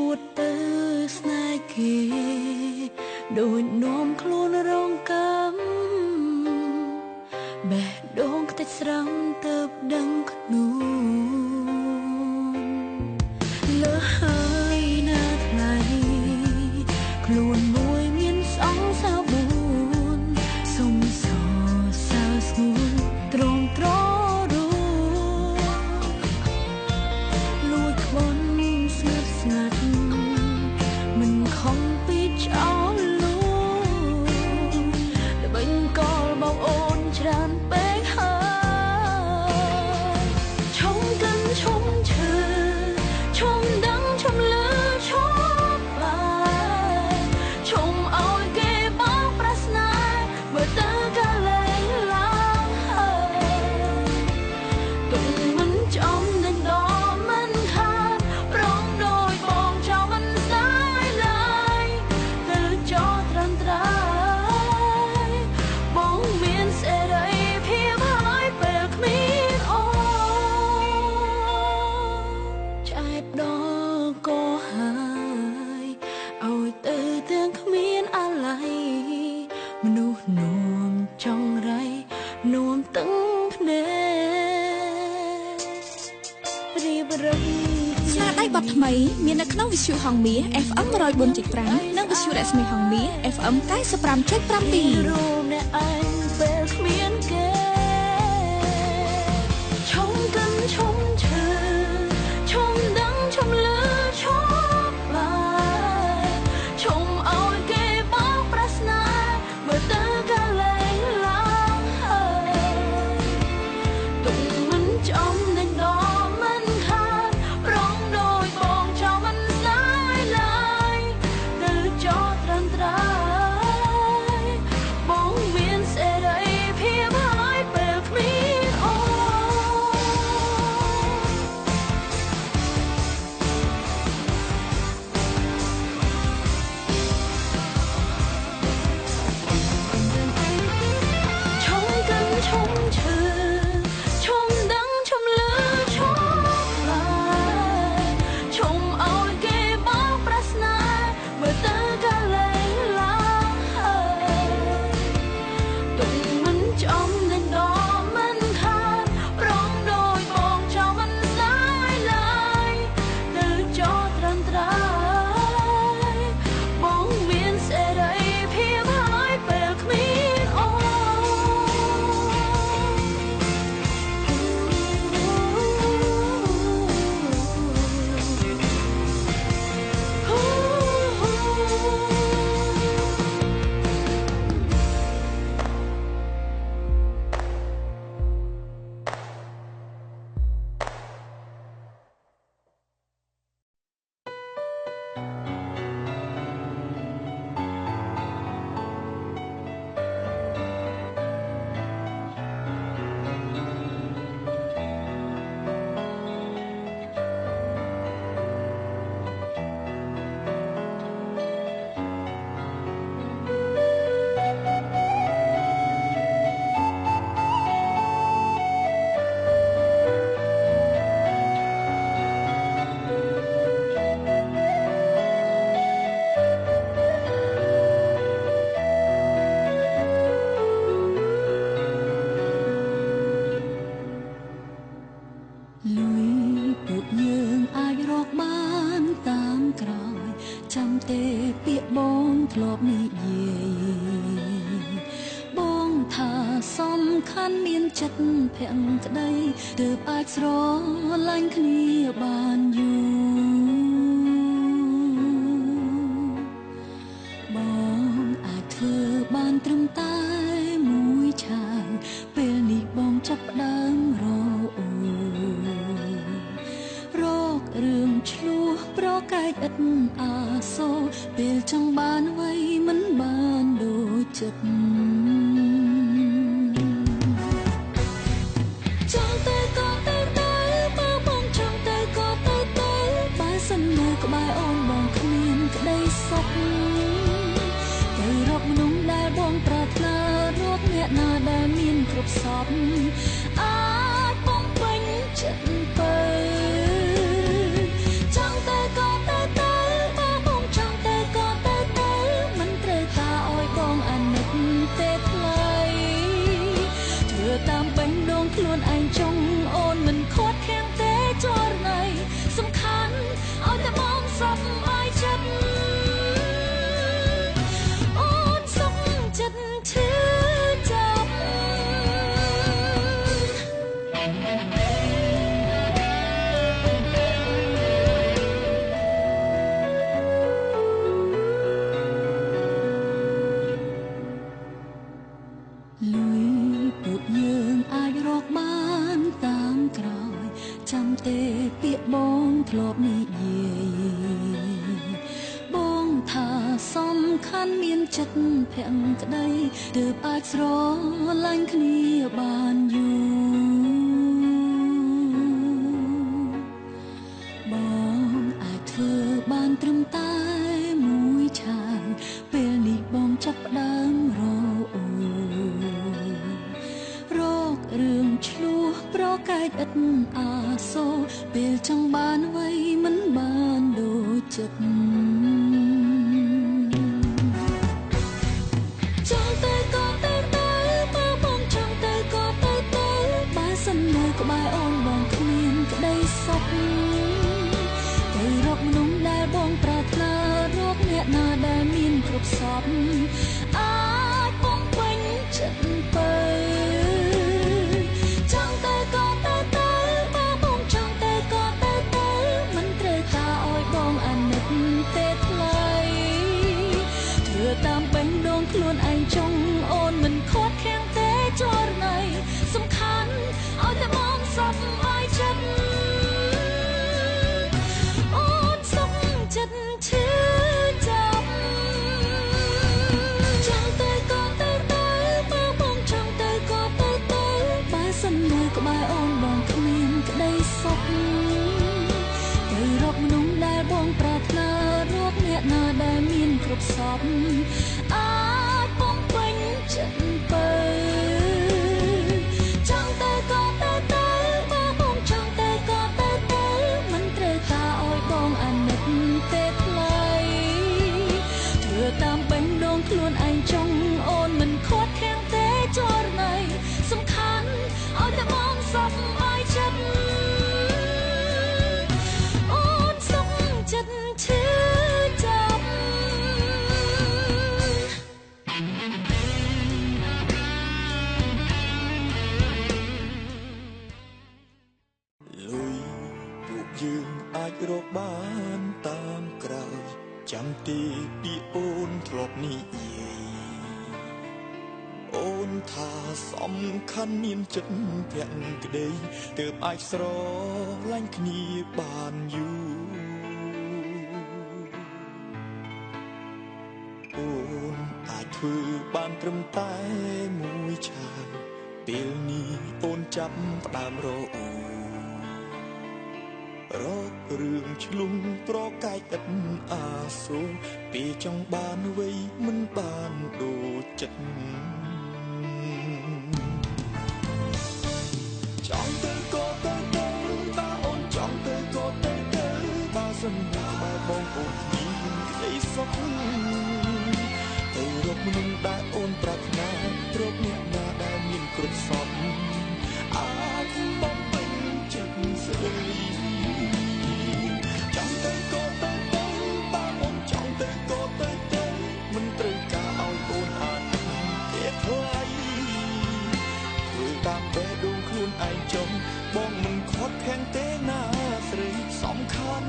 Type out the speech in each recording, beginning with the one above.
ួតទៅស្នេហ៍គេដូចនោមខ្លួនរងកម្មបេះដូងខ្ទេចស្រងទៅដឹងខ្លួនលើហើយណាថ្លៃខ្លួនមួយមានសងសាបួនសុំសរសើរស្ងួនត្រង់ត្ររួលួចក្បន់ស្ងាត់ស្ងាត់មិនខំពីចោលលួល្បិញកលបងអូនច្រើនពេកហើយឈុំកាន់ឈុំឈើឈុំដឹងឈុំលឺឈុំបាយឈុំឲ្យគេបោកប្រាស្នាមើលទៅកាលែងឡើងហើយទុំមិនចំដេញដោមិនខានប្រងដោយបងចោលមិនស្ដាយឡើយទៅចោលត្រឹមត្រូវបងមានសេរីភាពហើយពេលគ្មានអូឆ្អែតដល់ក៏ហើយឲ្យទៅទាំងគ្មានអាឡ័យមនុស្សនោមចង់រៃនោមតឹងភ្នែករៀបរឹងស្នាដៃបទថ្មីមាននៅក្នុងវិទ្យុហង្មា FM 104.5 និងវិទ្យុរស្មីហង្មា FM 95.7 រូបអ្នកឯងពេលគ្មានគេឈុំកាន់ឈុំឈើឈុំដឹងឈុំលឺឈុំបាយឈុំឲ្យគេបោកប្រាស្នាមើលទៅកាលែងឡើងហើយទុំមិនចំដេញដោមិនខានប្រងដោយបងចោលមិនស្ដាយឡើយទៅចោលត្រឹមត្រូវបងមានសេរីភាពហើយពេលគ្មានអូឈុំកាន់ឈុំឈើឈុំដឹងឈុំលឺឈុំបាយឈុំឲ្យគេបោកប្រាស្នាមើលទៅកាលែងឡើងហើយទុំមិនចំដេញដោមិនខានប្រងដោយបងចោលមិនស្ដាយឡើយទៅចោលត្រឹមត្រូវបងមានសេរីភាពហើយពេលគ្មានអូលុយពួកយើងអាចរកបានតាមក្រោយចាំទេពាក្យបងធ្លាប់និយាយបងថាសំខាន់មានចិត្តភក្តីទើបអាចស្រឡាញ់គ្នាបានយូរបងអាចធ្វើបានត្រឹមតែមួយឆាវពេលនេះបងចាប់ផ្ដើមរអូរករឿងឆ្លោះប្រកែកឥតអាសូរពេលចង់បានអ្វីមិនបានដូចចិត្តចង់ទៅក៏ទៅបើបងចង់ទៅក៏ទៅបើសិននៅក្បែរអូនបងគ្មានក្តីសុខទៅរកមនុស្សដែលបងប្រាថ្នារកអ្នកណាដែលមានគ្រប់សពអាចបំពេញចិត្តទៅចង់ទៅក៏ទៅ ចាំទេពាក្យបងធ្លាប់និយាយបងថាសំខាន់មានចិត្តភក្តីទើបអាចស្រឡាញ់គ្នាបានយូរបងអាចធ្វើបានត្រឹមតែមួយឆានពេលនេះបងចាប់ផ្ដើមរករឿងឆ្លោះប្រកែកឥតអាសូរពេលចង់បានអ្វីមិនបានដូចចិត្តចង់ទៅក៏ទៅបើបងចង់ទៅក៏ទៅបើសិននៅក្បែរអូនបងគ្មានក្តីសុខទៅរកមនុស្សដែលបងប្រាថ្នារកអ្នកណាដែលមានគ្រប់សពអាចបងពេញចិត្តទៅចង់ទៅក៏ទៅបើបងចង់ទៅក៏ទៅមិនត្រូវការឲ្យបងអាណិតទេថ្លៃធ្វើតាមបេះដូងខ្លួនឯងចង់អូនមិនខាត់ខាំងទេចរណៃសំខាន់ឲ្យតែបងសប្បាយចិត្តអូនសុខចិត្តឈឺចាប់ចង់ទៅក៏ទៅបើបងចង់ទៅក៏ទៅបើសិននៅក្បែរអូនបងគ្មានក្តីសុខទៅរកមនុស្សដែលបងប្រាថ្នារកអ្នកណាដែលមានគ្រប់សពអាចបងពេញចិត្តទៅចង់ទៅក៏ទៅបើបងចង់ទៅក៏ទៅមិនត្រូវការឲ្យបងអាណិតទេថ្លៃធ្វើតាមបេះដូងខ្លួនឯងចង់អូនមិនខាត់ខាំងទេចរណៃសំខាន់ឲ្យតែបងសប្បាយចិត្តអូនសុខចិត្តឈឺចាប់លុយពួកយើងអាចរកបានតាមក្រោយចាំទីពីអូនធ្លាប់និយាយអូនថាសំខាន់មានចិត្តភក្តីទើបអាចស្រឡាញ់គ្នាបានយូរអូនអាចធ្វើបានត្រឹមតែមួយឆានពេលនេះអូនចាប់ផ្ដើមររឿងឆ្លុំប្រកែកឥតអាសូរពេលចង់បានអ្វីមិនបានដូចចិត្តចង់ទៅក៏ទៅបើអូនចង់ទៅក៏ទៅបើសិនមកបែបបងអូនមានក្តីសុខទៅរកមនុស្សដែលអូនប្រាថ្នារកអ្នកណាដែលមានគ្រប់សពអាចបងពេញចិត្តស្រីចង់ទៅក៏ទៅបើអូនចង់ទៅក៏ទៅមិនត្រូវការឲ្យអូនអានទេថ្លៃធ្វើតាមបេះដូងខ្លួនឯងចង់បងមិនខាត់ខាំងទេណាស្រីសំខាន់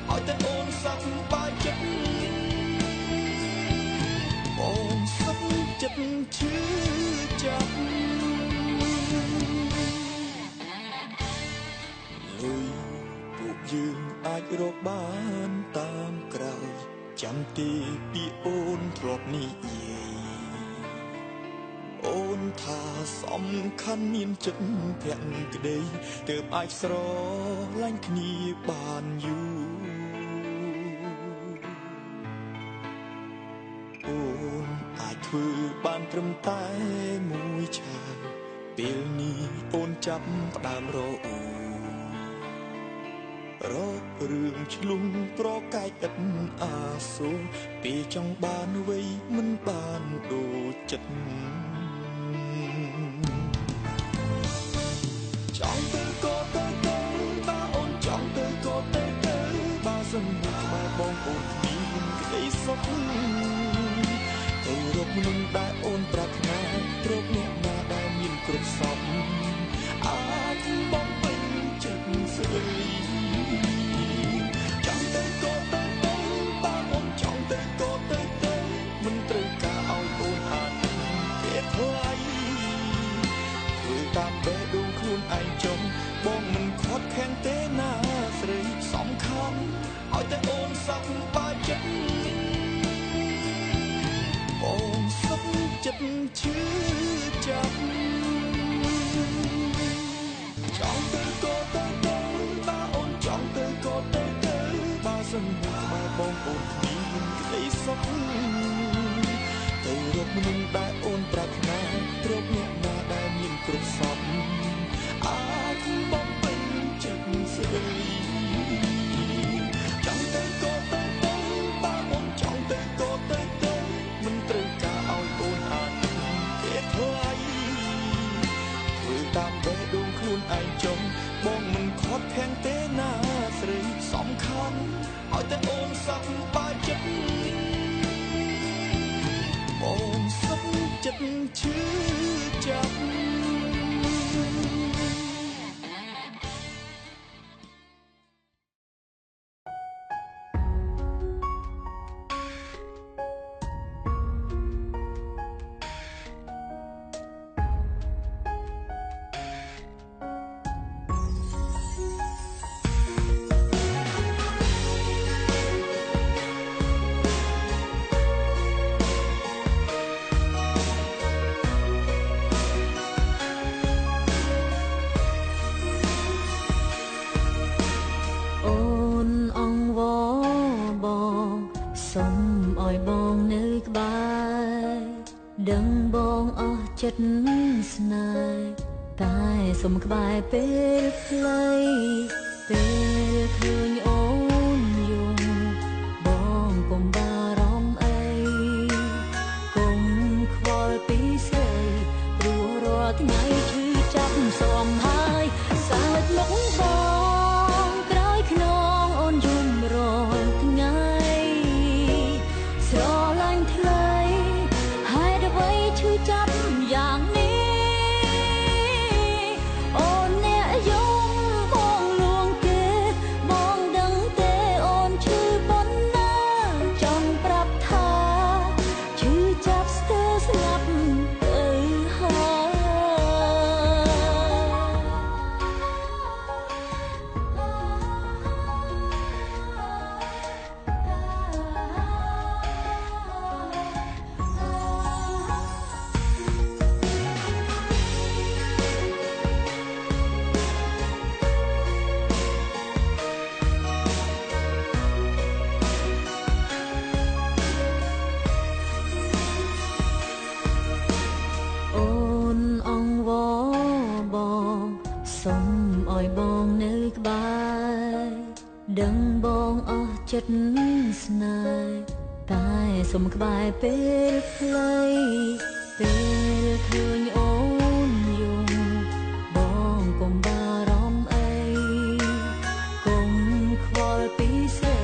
ឲ្យតែអូនសប្បាយចិត្តបងសុខចិត្តឈឺចាប់យើងអាចរកបានតាមក្រោយចាំទីពីអូនធ្លាប់និយាយអូនថាសំខាន់មានចិត្តភក្តីទើបអាចស្រឡាញ់គ្នាបានយូរអូនអាចធ្វើបានត្រឹមតែមួយឆានពេលនេះអូនចាប់ផ្ដើមររឿងឆ្លុំប្រកែកឥតអាសូរពេលចង់បានអ្វីមិនបានដូចចិត្តចង់ទៅក៏ទៅបើអូនចង់ទៅក៏ទៅបើសិនមកក្បែរបងអូនមានក្តីសុខទៅរកមនុស្សដែលអូនប្រាថ្នារកអ្នកណាដែលមានគ្រប់សពអាចបងពេញចិត្តស្រីចង់ទៅក៏ទៅបើអូនចង់ទៅក៏ទៅមិនត្រូវការឲ្យអូនអានទេថ្លៃធ្វើតាមបេះដូងខ្លួនឯងចង់បងមិនខាត់ខាំងទេ ឲ្យតែអូនសប្បាយចិត្តអូនសុខចិត្តឈឺចាប់ចង់ទៅក៏ទៅបើអូនចង់ទៅក៏ទៅបើសិនមកបងអូនមានក្តីសុខទៅរកមនុស្សដែលអូនប្រាថ្នារកអ្នកណាដែលមានគ្រប់សពអាចបំពេញចិត្តស្រីចង់ទៅក៏ទៅបើអូនចង់ទៅក៏ទៅមិនត្រូវការឲ្យអូនអានទេថ្លៃធ្វើតាមបេះដូងខ្លួនឯងចុងបងមិនខត់ខាំងទេណាស្រីសំខាន់ឲ្យតែអូនសប្បាយចិត្តអូនសុខចិត្តឈឺចាប់ដឹងបងអស់ចិត្តស្នេហ៍តែសុំក្បែរពេលខ្លីពេលឃើញអូនយំបងកុំបារម្ភអីកុំខ្វល់ពីស្រីព្រោះរាល់ថ្ងៃឈឺចាប់សុំហើយសើចមុខបងក្រោយខ្នងអូនយំរាល់ថ្ងៃស្រឡាញ់ថ្លៃឈឺចាប់យ៉ាងនេះអូនអ្នកយំបងលួងគេបងដឹងទេអូនឈឺប៉ុណ្ណាចង់ប្រាប់ថាឈឺចាប់ស្ទើរស្លាប់ទៅហើយសុំឲ្យបងនៅក្បែរដឹងបងអស់ចិត្តស្នេហ៍តែសុំក្បែរពេលខ្លីពេលឃើញអូនយំបងកុំបារម្ភអីកុំខ្វល់ពីស្រី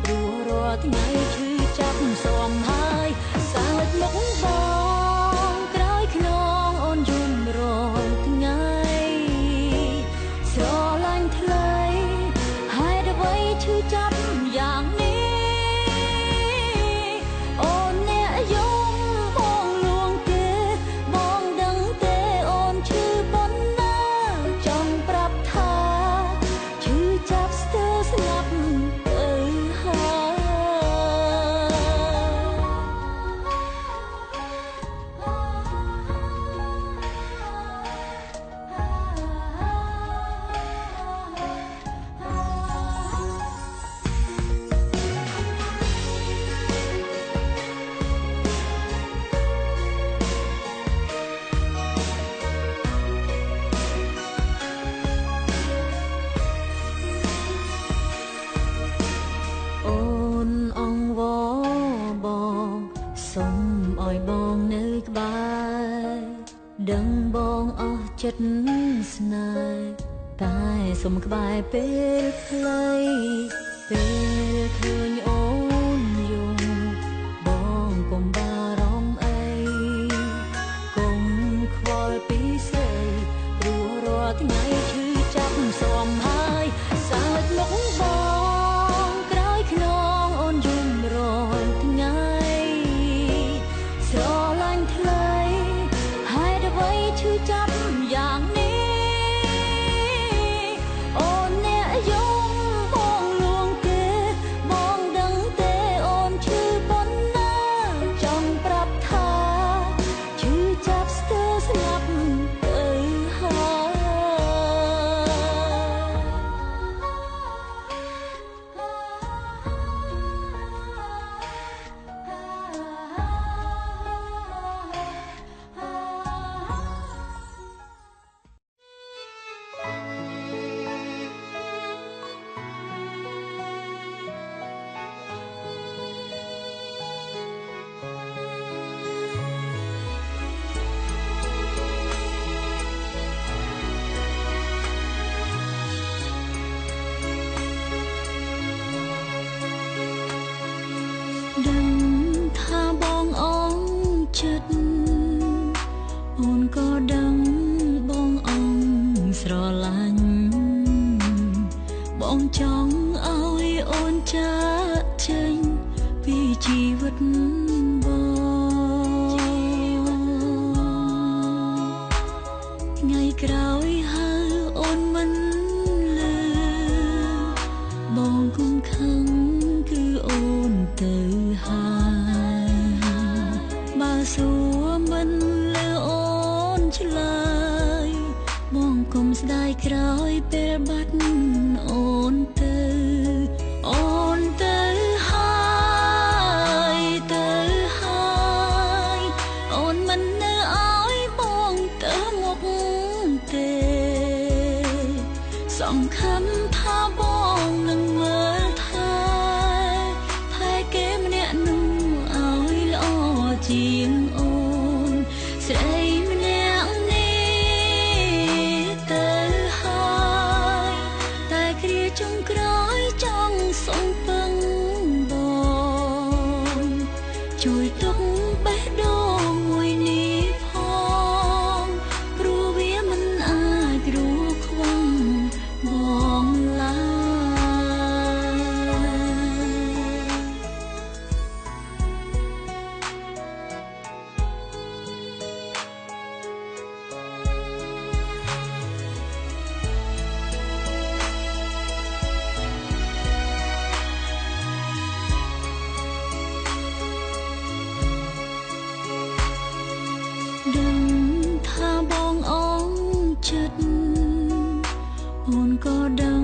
ព្រោះរាល់ថ្ងៃឈឺចាប់សុំហើយសើចមុខបងក្រោយខ្នងអូនយំរាល់ថ្ងៃស្រឡាញ់ថ្លៃហេតុអ្វីឈឺចាប់យ៉ាងនេះអូនអ្នកយំបងលួងគេបងដឹងទេអូនឈឺប៉ុណ្ណាចង់ប្រាប់ថាឈឺចាប់ស្ទើរស្លាប់ទៅហើយសុំឲ្យបងនៅក្បែរដឹងបងអស់ចិត្តស្នេហ៍តែសុំក្បែរពេលខ្លីពេលឃើញអូនយំបងកុំបារម្ភអីកុំខ្វល់ពីស្រីព្រោះរាល់ថ្ងៃឈឺចាប់សុំហើយសើចមុខបងក្រោយខ្នងអូនយំរាល់ថ្ងៃស្រឡាញ់ថ្លៃហេតុអ្វីឈឺចាប់យ៉ាងនេះអូនអ្នកយំបងលួងគេ បងចង់ឲ្យអូនចាកចេញពីជីវិតបងថ្ងៃក្រោយហៅអូនមិនលឺបងគុំខឹងគឺអូនទៅហើយបើសួរមិនលឺអូនឆ្លើយបងគុំស្ដាយក្រោយពេលបាត់អូនទៅអូនទៅហើយទៅហើយអូនមិននៅឲ្យបងទៅមុខទេសង្ឃឹមថាបងនឹងមើលថែគេម្នាក់នោះឲ្យល្អជាងអូនស្រីម្នាក់នេះទៅហើយតែគ្រាចុងក្រោយចង់សុំពឹងបងជួយទុកបេះដូងមួយនេះផងព្រោះវាមិនអាចរួចខ្វងបងឡើយដឹងថាបងអងចិត្តអូនក៏ដឹង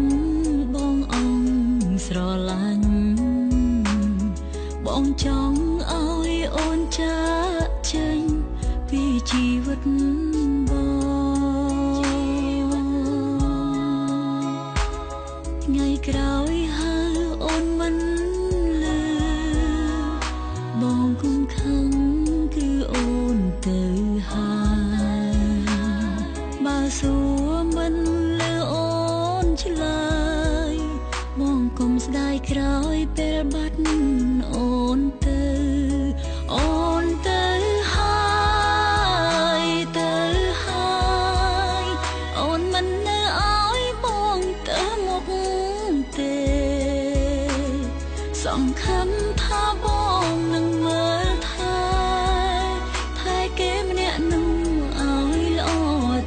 បងអងស្រឡាញ់បងចង់ឲ្យអូនចាកចេញពីជីវិតបងថ្ងៃក្រោយហៅអូនមិនលឺបងគុំខឹងគឺអូនទៅហើយបើសួរមិនលឺអូនឆ្លើយបងគុំស្ដាយក្រោយពេលបាត់អូនទៅអូនទៅហើយទៅហើយអូនមិននៅឲ្យបងទៅមុខទេសង្ឃឹមថាបងនឹងមើលថែគេម្នាក់នោះឲ្យល្អ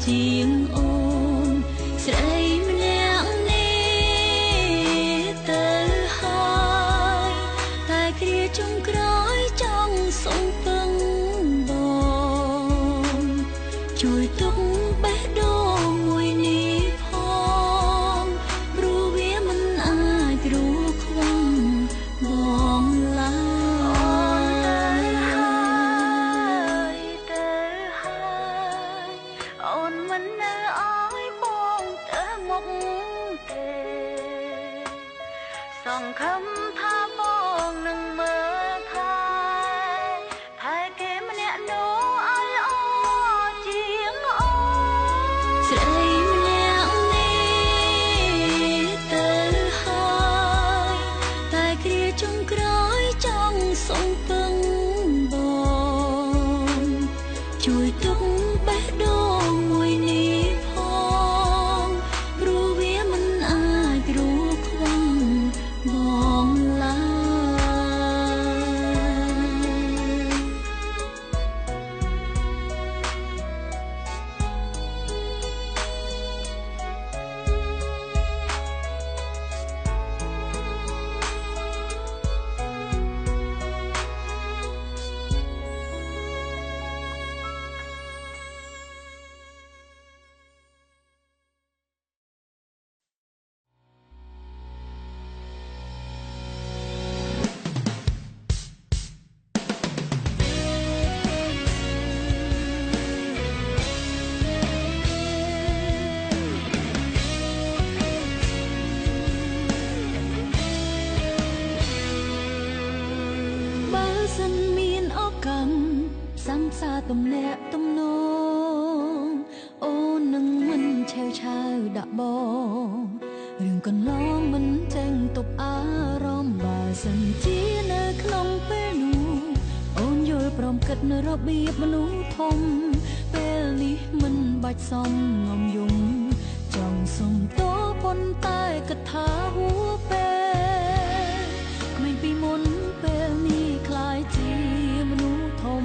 ជាងអូនស្រីម្នាក់នេះទៅហើយតែគ្រាចុងក្រោយចង់សុំពឹងបងជួយទុកបេះដូងមួយនេះផងព្រោះវាមិនអាចរួចខ្វងបងឡើយទៅហើយអូនមិននៅឲ្យបងទៅមុខទេសង្ឃឹមថាបងនឹងមើលថែគេម្នាក់នោះឲ្យល្អជាងអូនស្រីម្នាក់នេះទៅហើយតែគ្រាចុងក្រោយចង់សុំពឹងបងជួយទុកបេះដូងមួយនេះផងព្រោះវាមិនអាចរួចខ្វងបងឡើយបើសិនមានឱកាសសាំសាទំនាក់ទំនងអូននឹងមិនឆេវឆាវដាក់បងរឿងកន្លងមិនចេញទប់អារម្មណ៍បើសិនជានៅក្នុងពេលនោះអូនយល់ព្រមគិតនៅរបៀបមនុស្សធំពេលនេះមិនបាច់សមងំយំចង់សុំតប៉ុន្តែ គិតថាហួពេលក្មេងពីមុនពេលនេះคล้ายជាមនុស្សធំ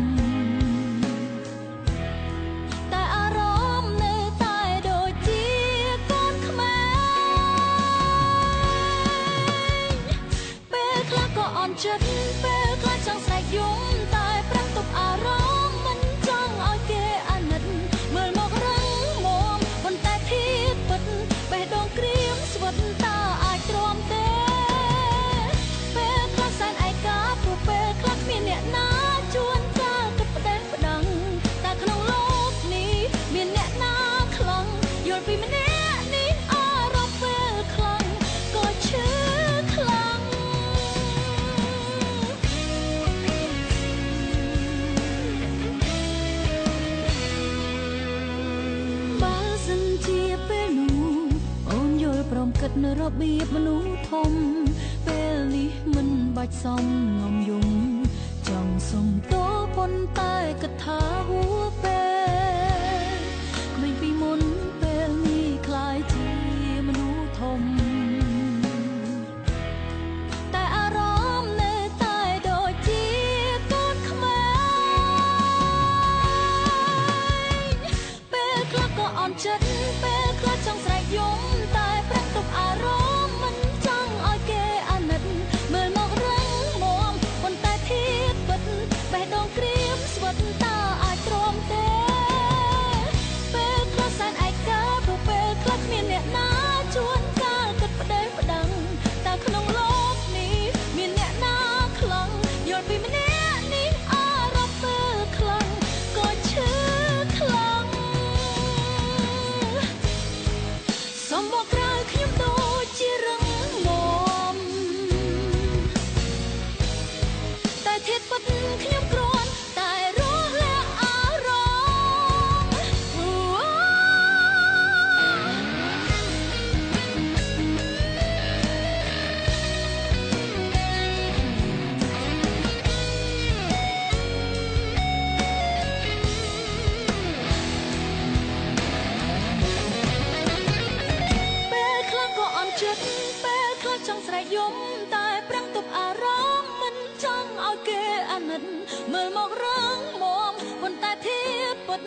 តែអារម្មណ៍នៅតែដូចជាកូនក្មេងពេលខ្លះក៏អន់ចិត្តពេលខ្លះចង់ស្រែកយំតែប្រឹងទប់អារម្មណ៍មិនចង់ឲ្យគេអាណិតមើលមករឹងមាំប៉ុន្តែធៀបពិតបេះដូងក្រៀមស្វិតតើអាចទ្រាំទេពេលខ្លះសែនឯកាព្រោះពេលខ្លះគ្មានអ្នកណាជួនកាលគិតផ្ដេសផ្ដាំងតែក្នុងលោកនេះមានអ្នកណាខ្លាំងយល់ពីម្នាក់នេះអារម្មណ៍ពេលខ្លាំងក៏ឈឺខ្លាំងបើសិនជាពេលនោះអូនយល់ព្រមគិតនៅរបៀបមនុស្សធំពេលនេះមិនបាច់សំងំយំចង់សុំតោប៉ុន្តែគិតថាហួពេលក្មេងពីមុនពេលនេះคล้ายជាមនុស្សធំតែអារម្មណ៍នៅតែដូចជាកូនក្មេងពេលខ្លះក៏អន់ចិត្តពេលខ្លះចង់ស្រែកយំតែប្រឹងទប់អារម្មណ៍មិនចង់ឲ្យគេអាណិតមើលមករឹងមាំប៉ុន្តែធៀបពិតបេះដូងក្រៀមស្វិតតើអាចទ្រាំទេពេលខ្លះសែនឯកាព្រោះពេលខ្លះគ្មានអ្នកណាជួនកាលគិតផ្ដេសផ្ដាំងតែក្នុងលោកនេះមានអ្នកណាខ្លាំងយល់ពីម្នាក់នេះអារម្មណ៍ពេលខ្លាំងក៏ឈឺខ្លាំងសំបកក្រោយខ្ញុំដូចជារឹងមាំតែធៀបពិតខ្ញុំគ្រាន់តែរលាក់អារម្មណ៍ពេលខ្លះក៏អន់ចិត្តពេលខ្លះចង់ស្រែកយំតែប្រឹងទប់អារម្មណ៍មិនចង់ឲ្យគេអាណិតមើលមករឹងមាំប៉ុន្តែធៀបពិត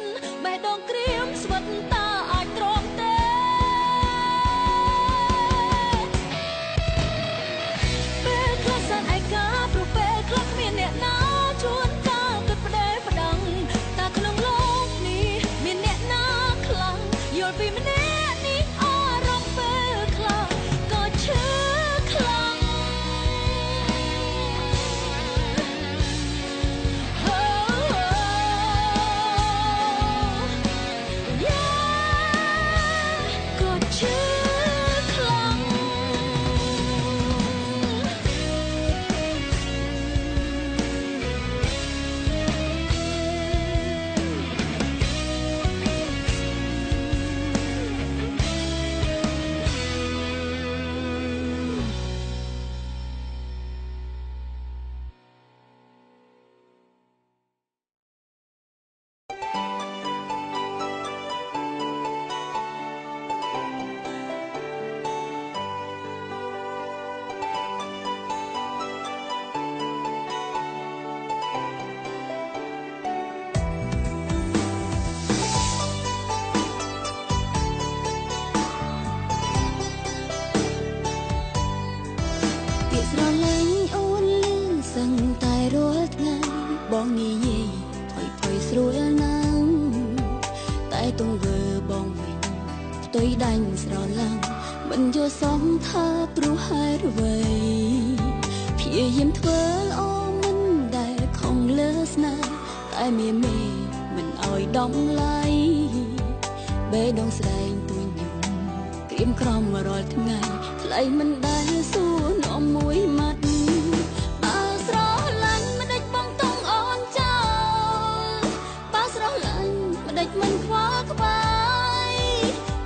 បេះដូងក្រៀមស្វិតតើអាចទ្រាំទេពេលខ្លះសែនឯកាព្រោះពេលខ្លះគ្មានអ្នកណាជួនកាលគិតផ្ដេសផ្ដាំងតែក្នុងលោកនេះមានអ្នកណាខ្លាំងយល់ពីម្នាក់នេះអារម្មណ៍ពេលខ្លះក៏ឈឺខ្លាំងក៏ឈឺខ្លាំង បងនិយាយផុយផុយស្រួលណាស់តែទង្វើបងវិញផ្ទុយដាញ់ស្រឡាំងមិនយល់សមថាព្រោះហេតុអ្វីព្យាយាមធ្វើល្អមិនដែលខំលើស្នេហ៍តែមេមិនឲ្យដំឡៃបេះដូងស្ដែងទួញយំក្រៀមក្រំរាល់ថ្ងៃថ្លៃមិនដែលសួរនាំមួយម៉ាត់បើស្រឡាញ់មិនដេចបងតង់អូនចោលបើស្រឡាញ់មិនដេចមិនខ្វល់ក្បាយ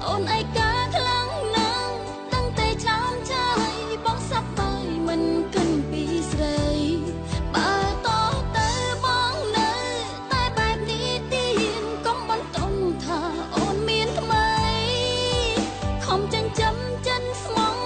អូនឯកាខ្លាំងណាស់ដឹងតែចាំចាយបងសប្បាយមិនគិនពីស្រីបើតោះទៅបងនៅតែបែបនេះទៀតកុំបន្តថាអូនមានថ្មីខំចិញ្ចឹមចិនស្មង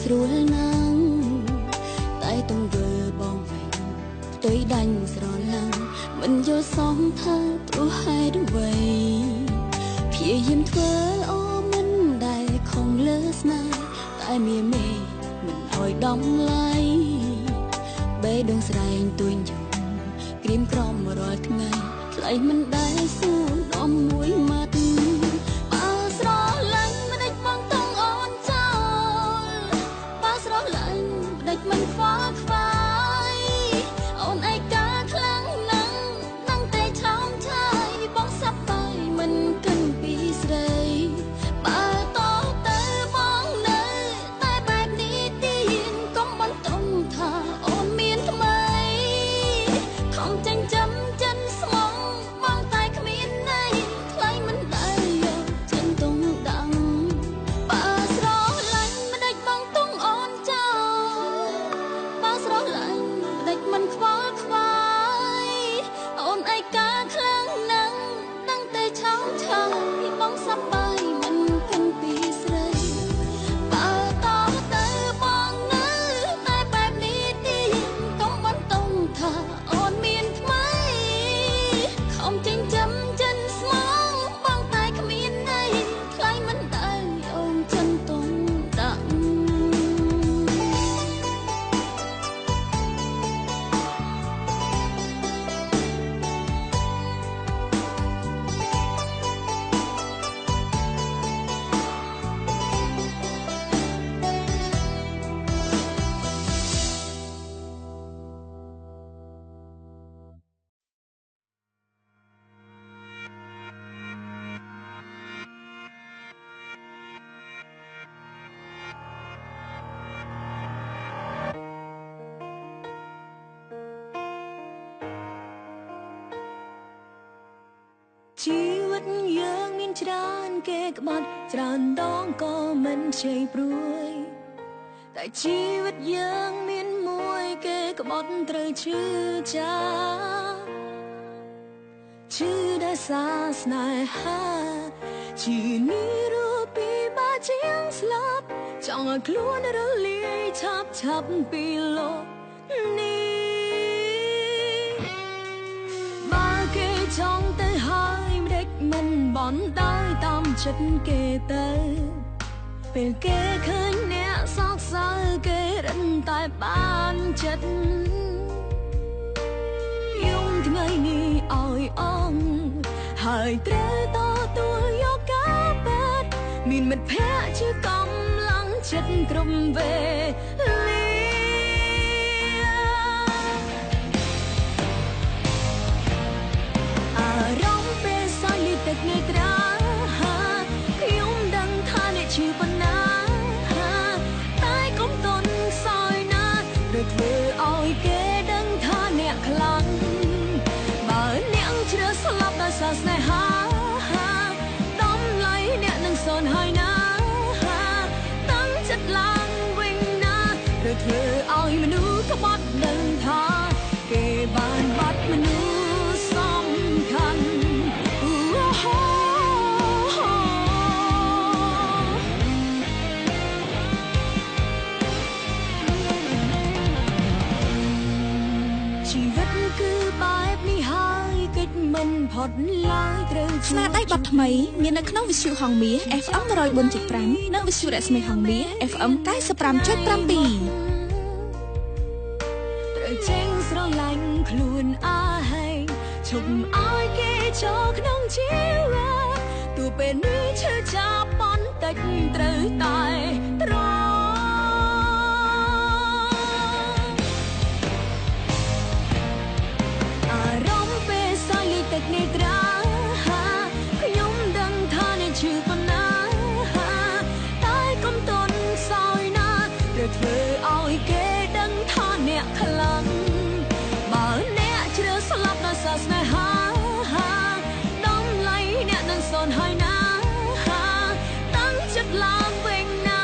ស្រួលណាស់តែទង្វើបងវិញផ្ទៃដាច់ស្រឡាញ់មិនយល់សងថាព្រោះហេតុអ្វីព្យាយាមធ្វើអូមិនដែលខំលើស្នេហ៍តែមានមេមិនអោយដំឡៃបេះដូងស្រែងទួញយំក្រៀមក្រំរាល់ថ្ងៃថ្លៃមិនដែលសួរដំមួយម៉ាត់បើស្រឡាញ់មិនដេចបងតង់អូនចោលបើស្រឡាញ់មិនដេចមិនខ្វល់ខ្វាយអូនឯកាខ្លាំងណាស់ដឹងតែឆោមឆាយបងសាប់បាយមិនគិនពីស្រីបើតទៅបងនៅតែបែបនេះទៀតកុំបន្តថាអូនមានថ្មីខំចាញ់ចាំចិនស្មងបងតែគ្មានន័យថ្លៃមិនដែលយកចិនតុងដឹងបើស្រឡាញ់មិនដេចបងតុងអូនចោលបើស្រឡាញ់មិនដេចមិនខ្វល់ខ្វាយអូនឯកាខ្លាំងណាស់ដឹងតែឆោមឆាយបងសាប់បាយមិនគិនពីស្រីបើតទៅបងនៅតែបែបនេះទៀតកុំបន្តថាអូនមានថ្មីខំចិញ្ចឹមចិនស្មងបងតែគ្មានន័យថ្លៃមិនដែលអូនចិនតុងដាក់ជីវិតយើងមានច្រើនគេក្បត់ច្រើនដងក៏មិនជ័យព្រួយតែជីវិតយើងមានមួយគេក្បត់ត្រូវឈឺចាឈឺដែលសារស្នេហាឈឺនេះរូបពីបាជាងស្លាប់ចង់ឲ្យខ្លួនរលាយឆាប់ពីលោកនេះបើគេចង់ទៅហើយមិនដេចមិនបន់ដោយតាមចិត្តគេទៅពេលគេឃើញអ្នកសោកសៅគេរឹងតែបានចិត្តយំថ្ងៃនេះឲ្យអងហើយត្រូវតទួលយកការបាត់មានមិត្តភក្តិជាកម្លាំងចិត្តគ្រប់វេលាអារម្មណ៍ពេលសោយទឹកនៃត្រាខ្ញុំដឹងថាអ្នកឈឺប៉ុណ្ណាតែកុំតន់សោយណាដូចធ្វើឲ្យគេដឹងថាអ្នកខ្លាំងបើអ្នកជ្រើសស្លាប់ដោយសារស្នេហាដំឡៃអ្នកនឹងសនហើយណាតាំងចិត្តឡើងវិញណាឬធ្វើឲ្យមនុស្សក្បត់ដឹងថាគេបានបាត់មនុស្សសំខាន់ជីវិតគឺបែបនេះហើយកិច្ចមិនផុតឡើយត្រូវស្នាដៃបទថ្មីមាននៅក្នុងវិទ្យុហង្មា FM 104.5 និងវិទ្យុរស្មីហង្មា FM 95.7 ត្រូវចេញស្រឡាញ់ខ្លួនឯងឈប់ឲ្យគេចូលក្នុងជីវិតទោះពេលនេះឈឺចាប់បន្តិចត្រូវតែត្រអារម្មណ៍ពេលសោយលីទឹកនេះត្រាខ្ញុំដឹងថាអ្នកឈឺប៉ុណ្ណាតែកុំតន់សោយណាត្រូវធ្វើឲ្យគេដឹងថាអ្នកខ្លាំងបើអ្នកជ្រើសស្លាប់ដោយសារស្នេហាដំឡៃអ្នកនឹងសនហើយណាតាំងចិត្តឡើងវិញណា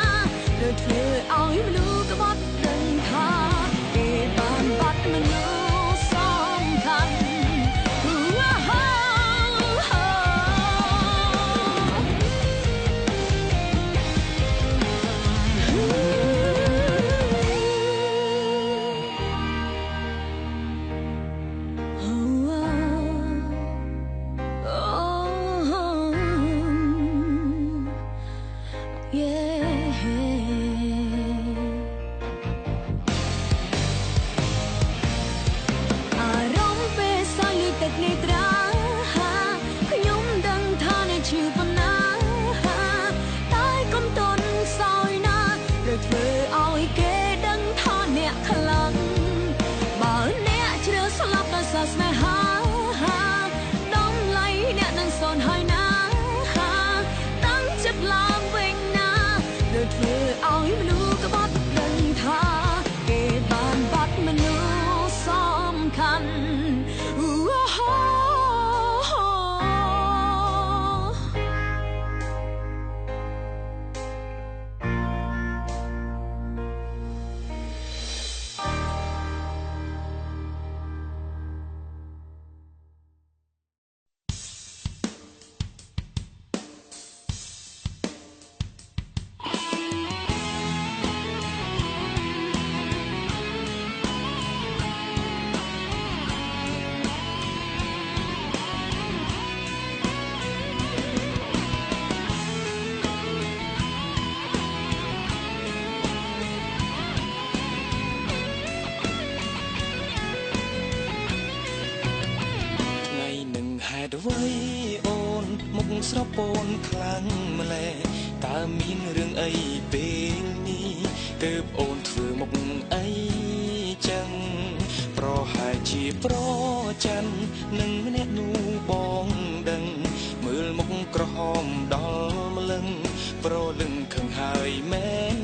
តុអ្វីអូនមកស្រពូនខ្លាំងម្ល៉េះតើមានរឿងអីពេលនេះទើបអូនធ្វើមកអីចឹងប្រហែលជាប្រច័ននឹងម្នាក់នោះបងដឹងមើលមុខក្រហមដល់ម្លឹងប្រលឹងខឹងហើយមែន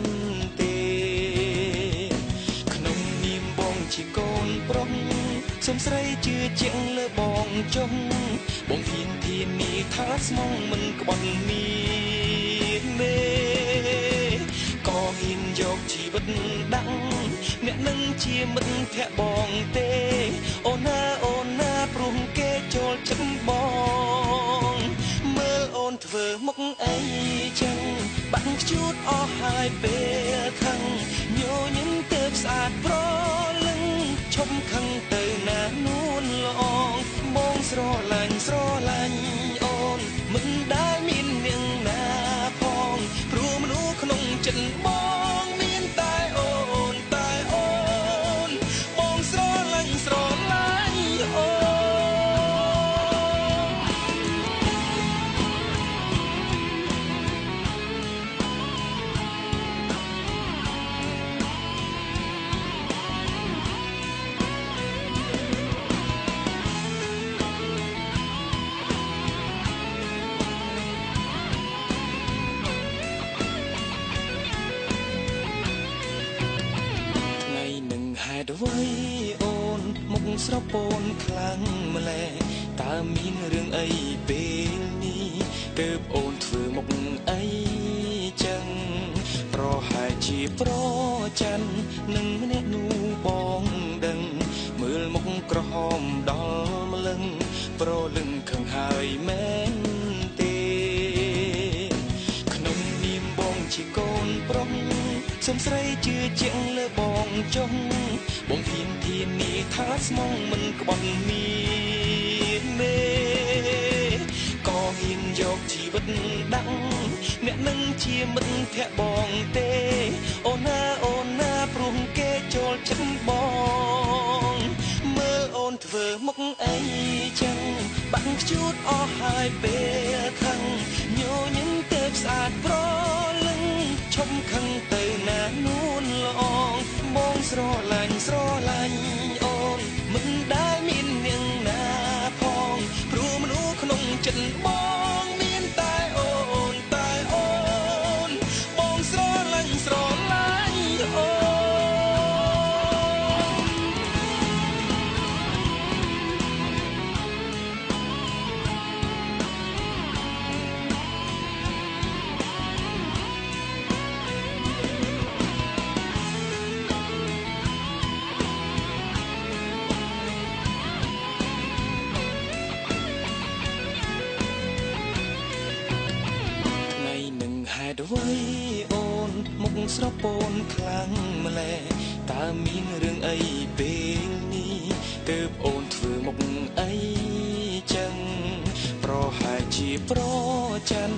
ទេក្នុងនាមបងជាកូនប្រុសសុំស្រីជឿជាក់លើបងចុះបងហ៊ានធានាថាស្មងមិនក្បត់មានមេក៏ហ៊ានយកជីវិតដាក់អ្នកនឹងជាមិត្តភក្តិបងទេអូនណាព្រោះគេចូលចិត្តបងមើលអូនធ្វើមុខអីចឹងបាក់ខ្ជូតអស់ហើយពេលខឹងញញឹមទៅស្អាតប្រលឹងឈប់ខឹងទៅណានួនល្អងបងស្រឡាញ់អូនមិនដែលមាននាងណាផងព្រោះមនុស្សក្នុងចិត្តបងមានតែអូនបងស្រឡាញ់អូនអ្វីអូនមកស្រពូនខ្លាំងម្ល៉េះតើមានរឿងអីពេលនេះទើបអូនធ្វើមកអីចឹងប្រហែលជាប្រច័ននឹងម្នាក់នោះបងដឹងមើលមុខក្រហមដល់ម្លឹងប្រលឹងខឹងហើយមែនទេក្នុងនាមបងជាកូនប្រុសសុំស្រីជឿជាក់លើបងចុះបងហ៊ានធានាថាស្មងមិនក្បត់មានមេក៏ហ៊ានយកជីវិតដាក់អ្នកនឹងជាមិត្តភក្តិបងទេអូនណាព្រោះគេចូលចិត្តបងមើលអូនធ្វើមុខអីចឹងបាក់ខ្ជូតអស់ហើយពេលខឹងញញឹមទៅស្អាតប្រលឹងឈប់ខឹងទៅណានួនល្អងបងស្រឡាញ់អូនមិនដែលមាននាងណាផងព្រោះមនុស្សក្នុងចិត្តបងមានតែអូនបងស្រឡាញ់អូនអ្វីអូនមកស្រពូនខ្លាំងម្ល៉េះតើមានរឿងអីពេលនេះទើបអូនធ្វើមកអីចឹងប្រហែលជាប្រច័ន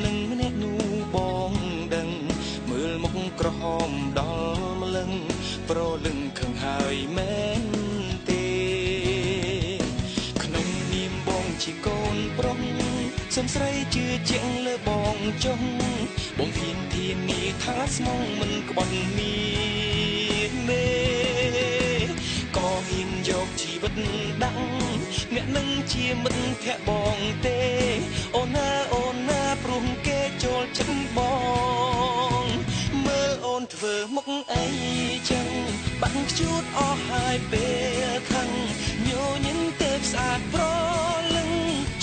នឹងម្នាក់នោះបងដឹងមើលមុខក្រហមដល់ម្លឹងប្រលឹងខឹងហើយមែនទេក្នុងនាមបងជាកូនប្រុសសុំស្រីជឿជាក់លើបងចុះបងហ៊ានធានាថាស្មងមិនក្បត់មានមេក៏ហ៊ានយកជីវិតដាក់អ្នកនឹងជាមិត្តភក្តិបងទេអូនណាព្រោះគេចូលចិត្តបងមើលអូនធ្វើមុខអីចឹងបាក់ខ្ជូតអស់ហើយពេលខឹងញញឹមទៅស្អាតប្រលឹង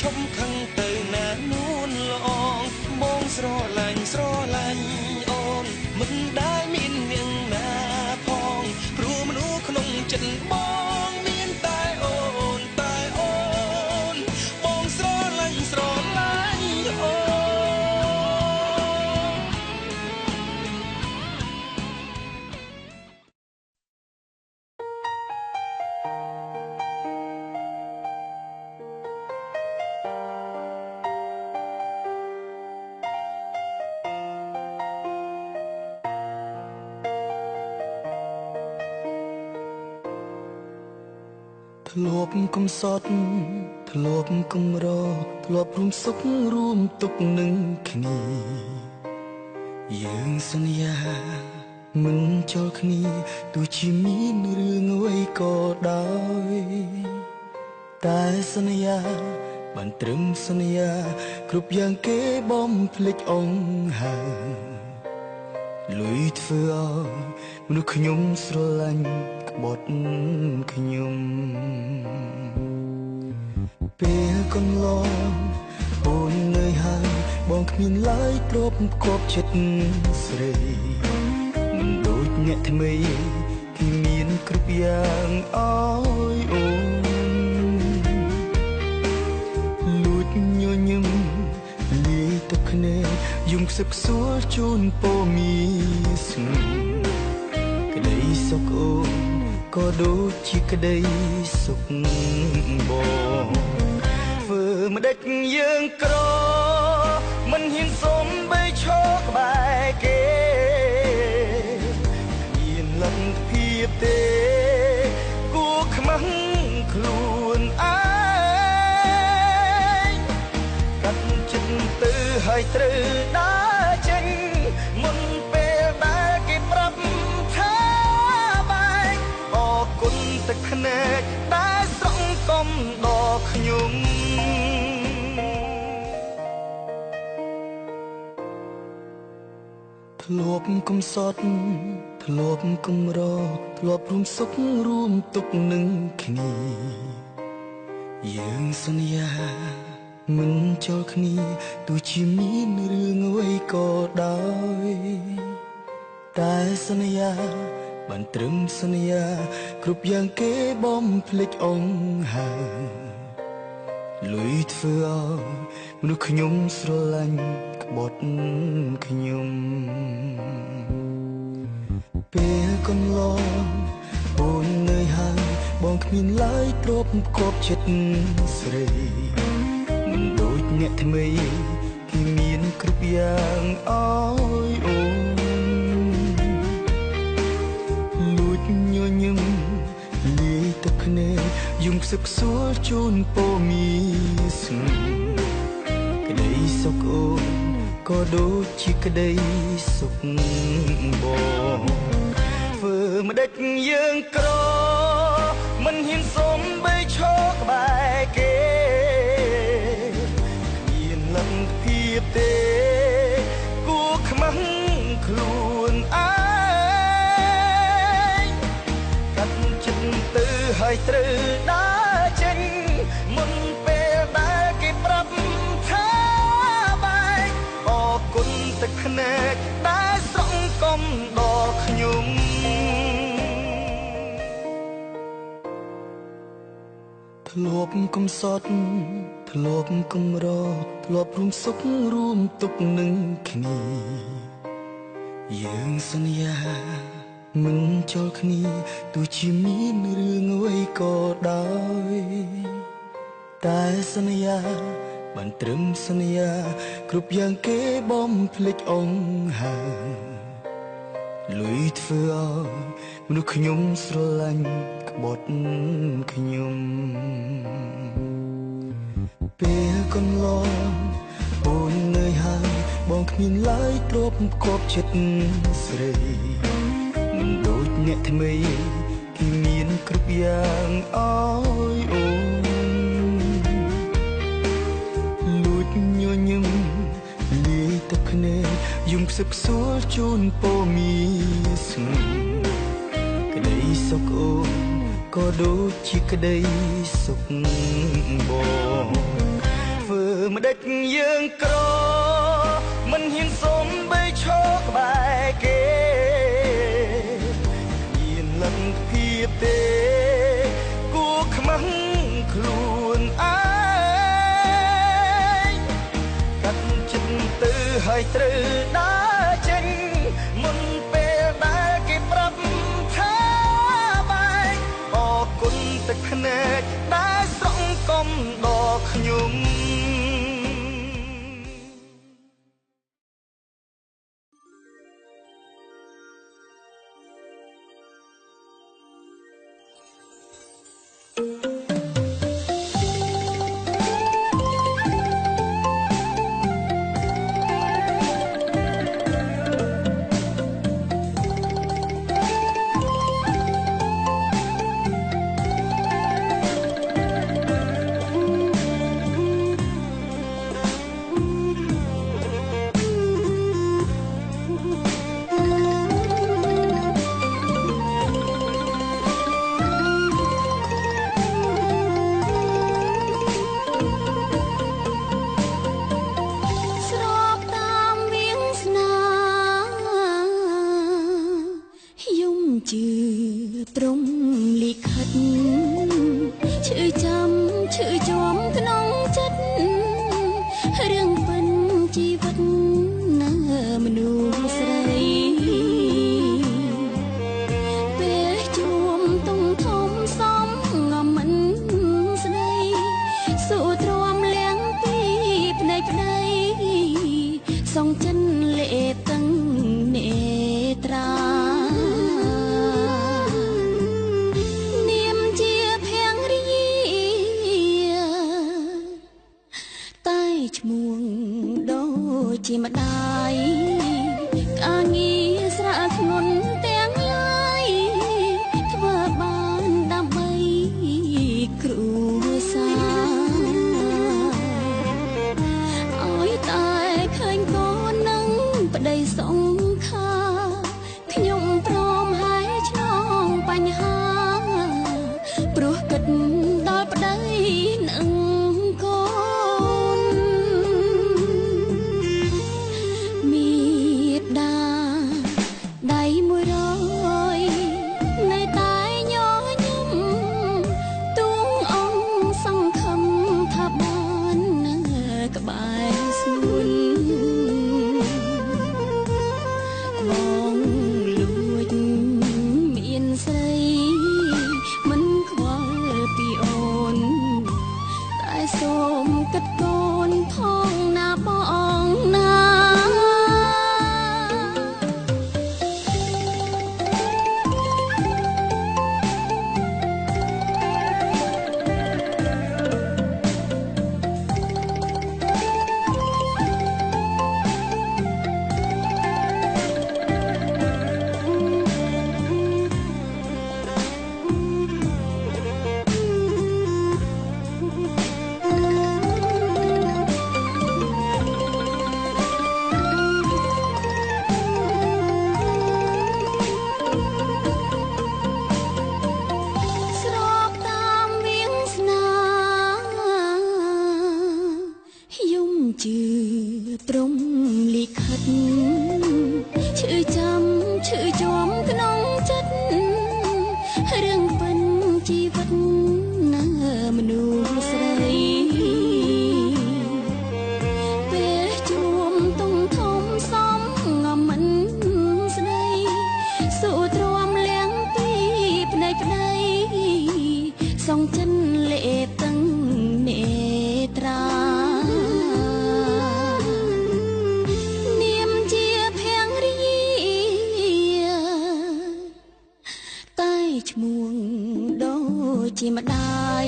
ឈប់ខឹងទៅណានួនល្អងបងស្រឡាញ់អូនមិនដែលមាននាងណាផងព្រោះមនុស្សក្នុងចិត្តបងមានតែអូនបងស្រឡាញ់អូន ធ្លាប់កំសត់ ធ្លាប់គំរធ្លាប់រួមសុខរួមទុក្ខនឹងគ្នាយើងសន្យាមិនចូលគ្នាទោះជាមានរឿងអ្វីក៏ដោយតែសន្យាបានត្រឹមសន្យាគ្រប់យ៉ាងគេបំភ្លេចអង្ហើលុយធ្វើឲ្យមនុស្សខ្ញុំស្រឡាញ់ក្បត់ខ្ញុំពេលកន្លងអូននឿយហើយបងគ្មានឡើយទ្រពគប់ចិត្តស្រីមិនដូចអ្នកថ្មីគឺមានគ្រប់យ៉ាងអើយអូនលួចញញឹមលាយទឹកភ្នែកយំខ្សឹកខ្សួលជូនពមីស្ងក្តីសុខអូនក៏ដូចជាក្តីសុខបងធ្វើម្ដេចយើងក្រមិនហ៊ានសុំបីឈរក្បែរគេមានលទ្ធភាពទេគួរខ្មាំងខ្លួនឯងកាត់ចិត្តទៅហើយត្រូវដើរចេញមុនពេលដែលគេប្រាប់ថាបែកអរគុណទឹកភ្នែកដែលស្រង់កំដល់ខ្ញុំធ្លាប់កំសត់ធ្លាប់កំរធ្លាប់រួមសុខរួមទុក្ខនឹងគ្នាយើងសន្យាមិនចូលគ្នាទោះជាមានរឿងអ្វីក៏ដោយតែសន្យាបានត្រឹមសន្យាគ្រប់យ៉ាងគេបំភ្លេចអង្ហើលុយធ្វើឲ្យមនុស្សខ្ញុំស្រឡាញ់ក្បត់ខ្ញុំពេលកន្លងអូននឿយហើយបងគ្មានឡើយទ្រពគប់ចិត្តស្រីមិនដូចអ្នកថ្មីគឺមានគ្រប់យ៉ាងអើយអូនលួចញញឹមលាយទឹកភ្នែកយំខ្សឹកខ្សួលជូនពមីស្ងក្តីសុខអូនក៏ដូចជាក្តីសុខបងធ្វើម្ដេចយើងក្រមិនហ៊ានសុំបីឈរក្បែរគេមានលទ្ធភាពទេគួរខ្មាំងខ្លួនឯងកាត់ចិត្តទៅហើយត្រូវដើរចេញមុនពេលដែលគេប្រាប់ថាបែកអរគុណទឹកភ្នែកដែលស្រង់កំដល់ខ្ញុំធ្លាប់កំសត់ធ្លាប់កំរធ្លាប់រួមសុខរួមទុក្ខនឹងគ្នាយើងសន្យាមិនចូលគ្នាទោះជាមានរឿងអ្វីក៏ដោយតែសន្យាបានត្រឹមសន្យាគ្រប់យ៉ាងគេបំភ្លេចអង្ហើលុយធ្វើឲ្យមនុស្សខ្ញុំស្រឡាញ់ក្បត់ខ្ញុំពេលកន្លងអូននឿយហើយបងគ្មានឡើយទ្រពគប់ចិត្តស្រីមិនដូចអ្នកថ្មីគឺមានគ្រប់យ៉ាងអើយអូនលួចញញឹមលាយទឹកភ្នែកយំខ្សឹកខ្សួលជូនពមីស្ងក្តីសុខអូនក៏ដូចជាក្តីសុខបងធ្វើម្ដេចយើងក្រមិនហ៊ានសុំបីឈរក្បែរគេមានលទ្ធភាពទេគួរខ្មាំងខ្លួនឯងកាត់ចិត្តទៅហើយត្រូវដើរចេញមុនពេលដែលគេប្រាប់ថាបែកអរគុណទឹកភ្នែកដែលស្រង់កំដល់ខ្ញុំ អ សងចិនលេតឹងនេត្រានាមជាភរិយាតែឈ្មោះដូចជាម្ដាយការងារស្រែធ្ងន់ទាំងឡាយធ្វើបានដើម្បីគ្រួសារឲ្យតែឃើញកូននឹងប្តីសង្ខាខ្ញុំព្រមហើយឆ្លងបញ្ហាព្រោះគិតដល់ប្តីនឹងកូនមេដាដៃ100នៅតែញញឹមទួងអង្គសង្ឃឹមថាបាននៅក្បែរស្នួនបងលួចមានស្រីមិនខ្វល់ពីអូនតែសូមគិតកូនផងណាបងណាជឿត្រង់លិខិតឈឺចាំឈឺជាប់ក្នុងចិត្តរឿងពិនជីវិតណាមនុស្សស្រីពេលជួមតុងធំសំងំមិនស្ដីសូទ្រាំលៀងពីភ្នែកប្តីសងចិនលេតឹងនេត្រាឈ្មោះដូចជាម្ដាយ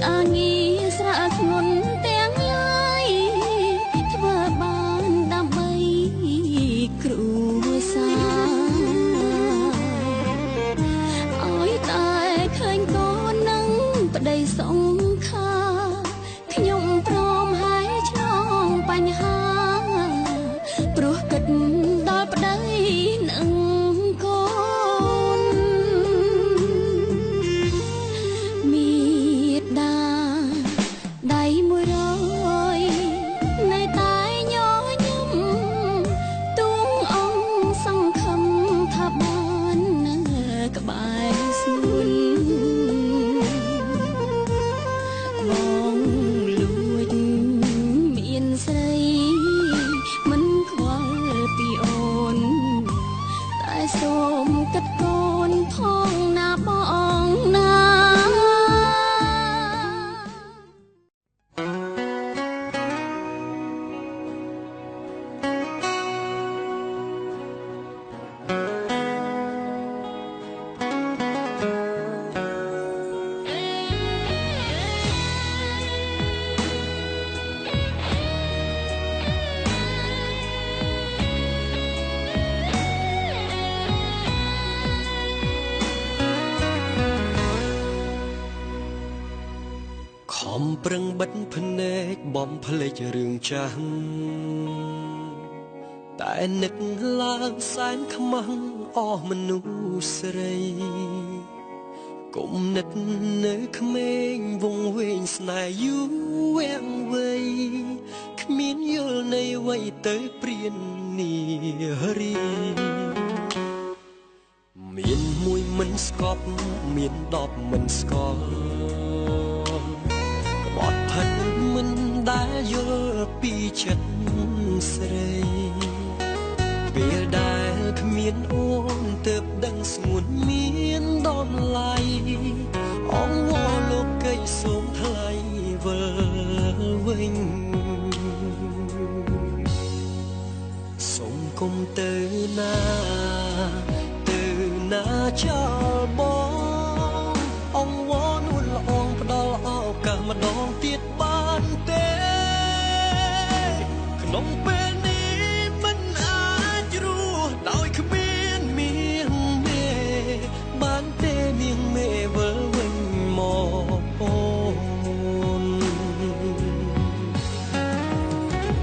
ការងារស្រែធ្ងន់ទាំងឡាយធ្វើបានដើម្បីគ្រួសារឲ្យតែឃើញកូននឹងប្តីសង្ខាខ្ញុំព្រមហើយឆ្លងបញ្ហាព្រោះគិតដល់ប្តីនឹងកូនដៃ100នៅតែញញឹមទួងអង្គសង្ឃឹមថាបាននៅក្បែរស្នួនបងលួចមានស្រីមិនខ្វល់ពីអូនតែសូមគិតកូនផងណាបងណាខំប្រឹងបិទភ្នែកបំភ្លេចរឿងចាស់តែនឹកឡើងសែនខ្មាំងអស់មនុស្សស្រីគុំនិតនៅក្មេងវងវែងស្នេហ៍យូរវាំងវៃគ្មានយល់នៃវ័យទៅព្រាននារីមានមួយមិនស្កប់មាន10មិនស្គាល់បត់ផិតមិនដែលយល់ពីចិត្តស្រីពេលដែលគ្មានអូនទើបដឹងស្ងួនមានដំឡៃអងវល់លោកីសូមថ្លៃវិលវិញ គុំទៅណាចោលបងអង្វរនួនល្អងផ្ដល់ឱកាសម្ដងទៀតបានទេក្នុងពេលនេះមិនអាចរស់ដោយគ្មានមាសមេបានទេមាសមេវិលវិញមកអូន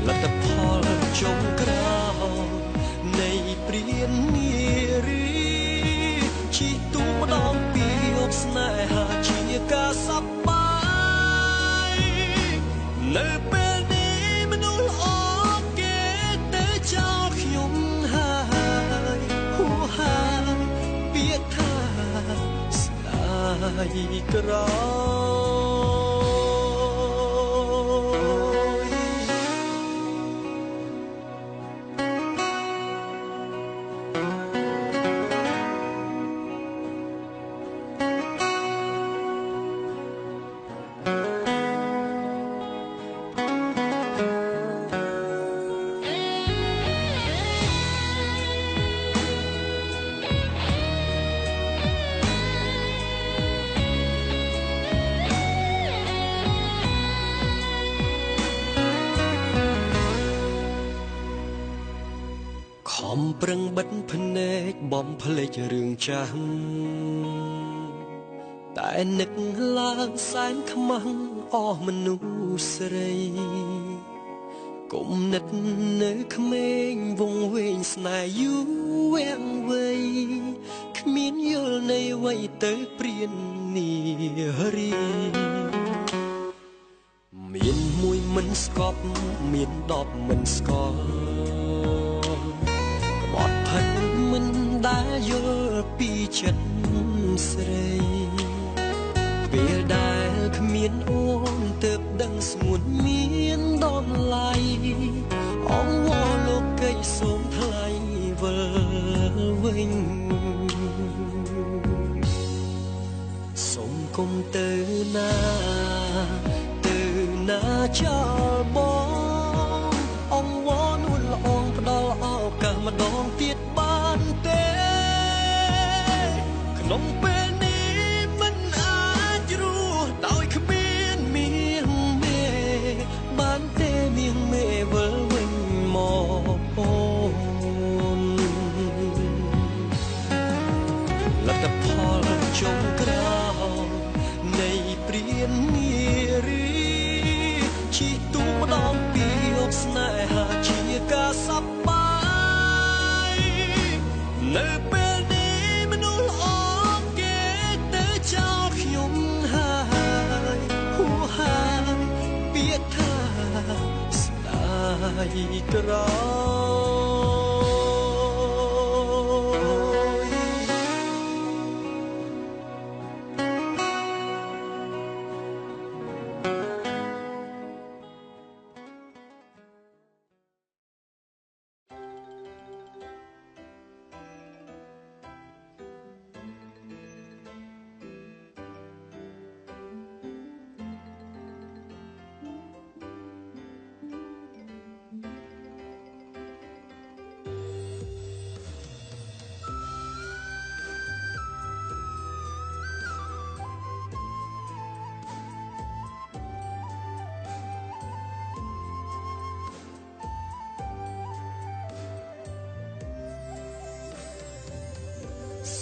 លទ្ធផលចុងក្រោយនៃព្រាននារីជីទូម្ដងពីអបស្នេហាជាការសប្បាយនៅពេលនេះមនុស្សអរគេទៅចោលខ្ញុំហើយហួហើយពាក្យថាស្ដាយក្រោខំប្រឹងបិទភ្នែកបំភ្លេចរឿងចាស់តែនឹកឡើងសែនខ្មាំងអស់មនុស្សស្រីគុំនិតនៅក្មេងវងវែងស្នេហ៍យូរវាំងវៃគ្មានយល់នៃវ័យទៅព្រាននារីមានមួយមិនស្កប់មាន10មិនស្គាល់អត់ផិតមិនដែលយល់ពីចិត្តស្រីពេលដែលគ្មានអូនទើបដឹងស្ងួនមានដល់ឡៃអង្វរលោកីសូមថ្លៃវិលវិញសូមគុំទៅណាចោលបងអង្វរនួនល្អងផ្ដល់ឱកាសម្ដងទៀតបានទេក្នុងពេលនេះមិនអាចរស់ដោយគ្មានមាសមេបានទេមាសមេវិលវិញមកអូនលទ្ធផលចុងក្រោយនៃព្រាននារីជីទូម្ដងពីអបស្នេហាជាការសប្បាយនៅពេលនេះមនុស្សអរគេទៅចោលខ្ញុំហើយហួហើយពាក្យថាស្ដាយក្រោ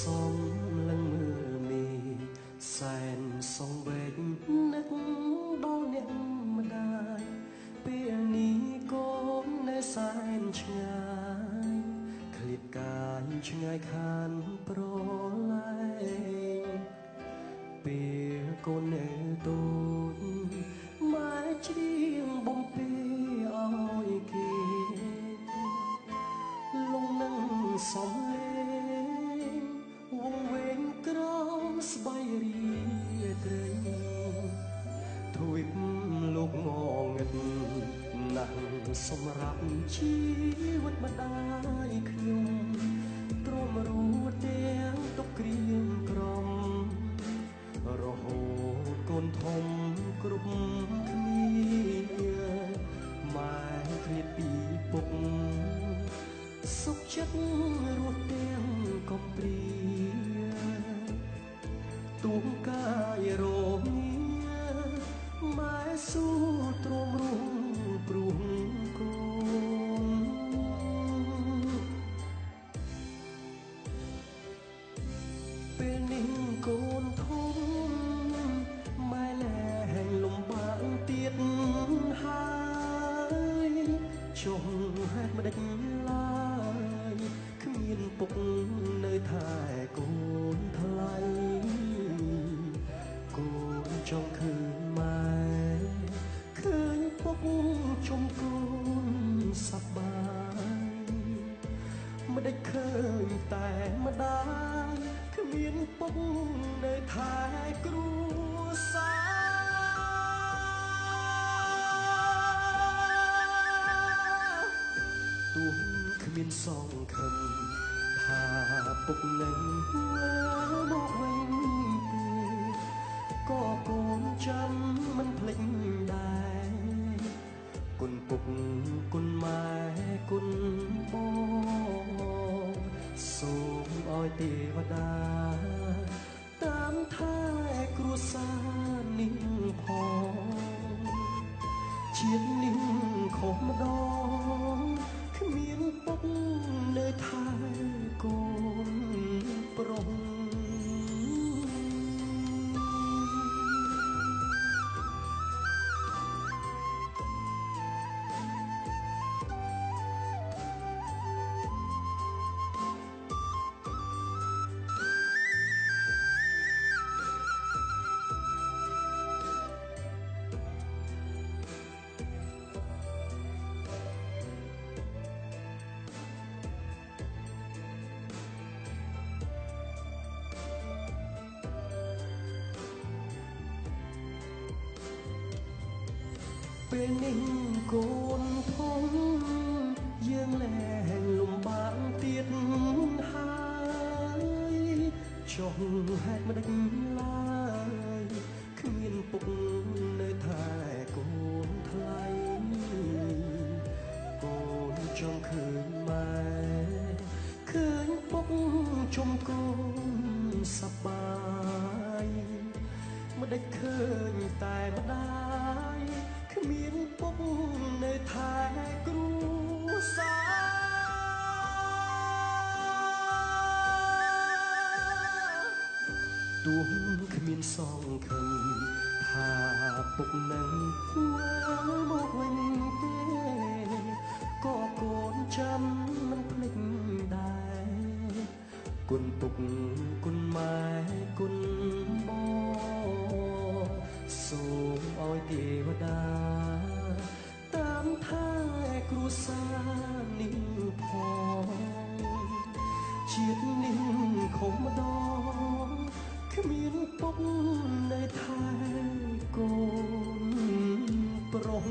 សំលឹងមើលមេសែនសងវែងនឹកដល់អ្នកម្ដាយពេលនេះកូននៅសែនឆ្ងាយឃ្លាតកាយឆ្ងាយខានប្រឡែងពេលកូននៅតូចម៉ែច្រៀងបំពេឲ្យគេលងនឹងសំលេងវងវែងក្រមស្បៃរីត្រីធួយលោកងងឹតណាស់សម្រាប់ជីវិតម្ដាយខ្ញុំទ្រាំរួតទាំងទុកក្រៀមក្រំរហូតកូនធំគ្រប់គ្នាម៉ែឃ្លាតពីពុកសុខ ចិត្តរស់ទាំងកំព្រាទួងកាយរងាម៉ែស៊ូទ្រាំរងព្រោះកូនពេលនេះកូនធំម៉ែលែងលំបាកទៀតហើយចុះហេតុម្ដេចឡើយគ្មានពុកនៅថែកូនថ្លៃកូនចង់ឃើញម៉ែឃើញពុកជុំកូនសប្បាយម្ដេចឃើញតែម្ដាយគ្មានពុកនៅថែគ្រួសារទួងគ្មានសងខឹងថាពុកនឹងមកវិញទេក៏កូនចាំមិនភ្លេចដែរគុណពុកគុណម៉ែគុណបងសូមឲ្យទេវតាតាមថែគ្រួសារនេះផងជាតិនេះខុសម្ដងគ្មានពុកនៅថែកូនប្រុសពេលនេះកូនធំយើងលែងលំបាកទៀតហើយចុះហេតុម្ដេចឡើយគ្មានពុកនៅថែកូនថ្លៃកូនចង់ឃើញម៉ែឃើញពុកជុំកូនសប្បាយម្ដេចឃើញតែម្ដាយគ្មានពុកនៅថែគ្រួសារទួងគ្មានសងខឹងថាពុកនឹងមកវិញទេក៏កូនចាំមិនភ្លេចដែរគុណពុកគុណម៉ែគុណបងសូមឲ្យទេវតាតាមថែគ្រួសារនេះផងជាតិនេះខុសម្ដងគ្មានពុកនៅថែកូនប្រុស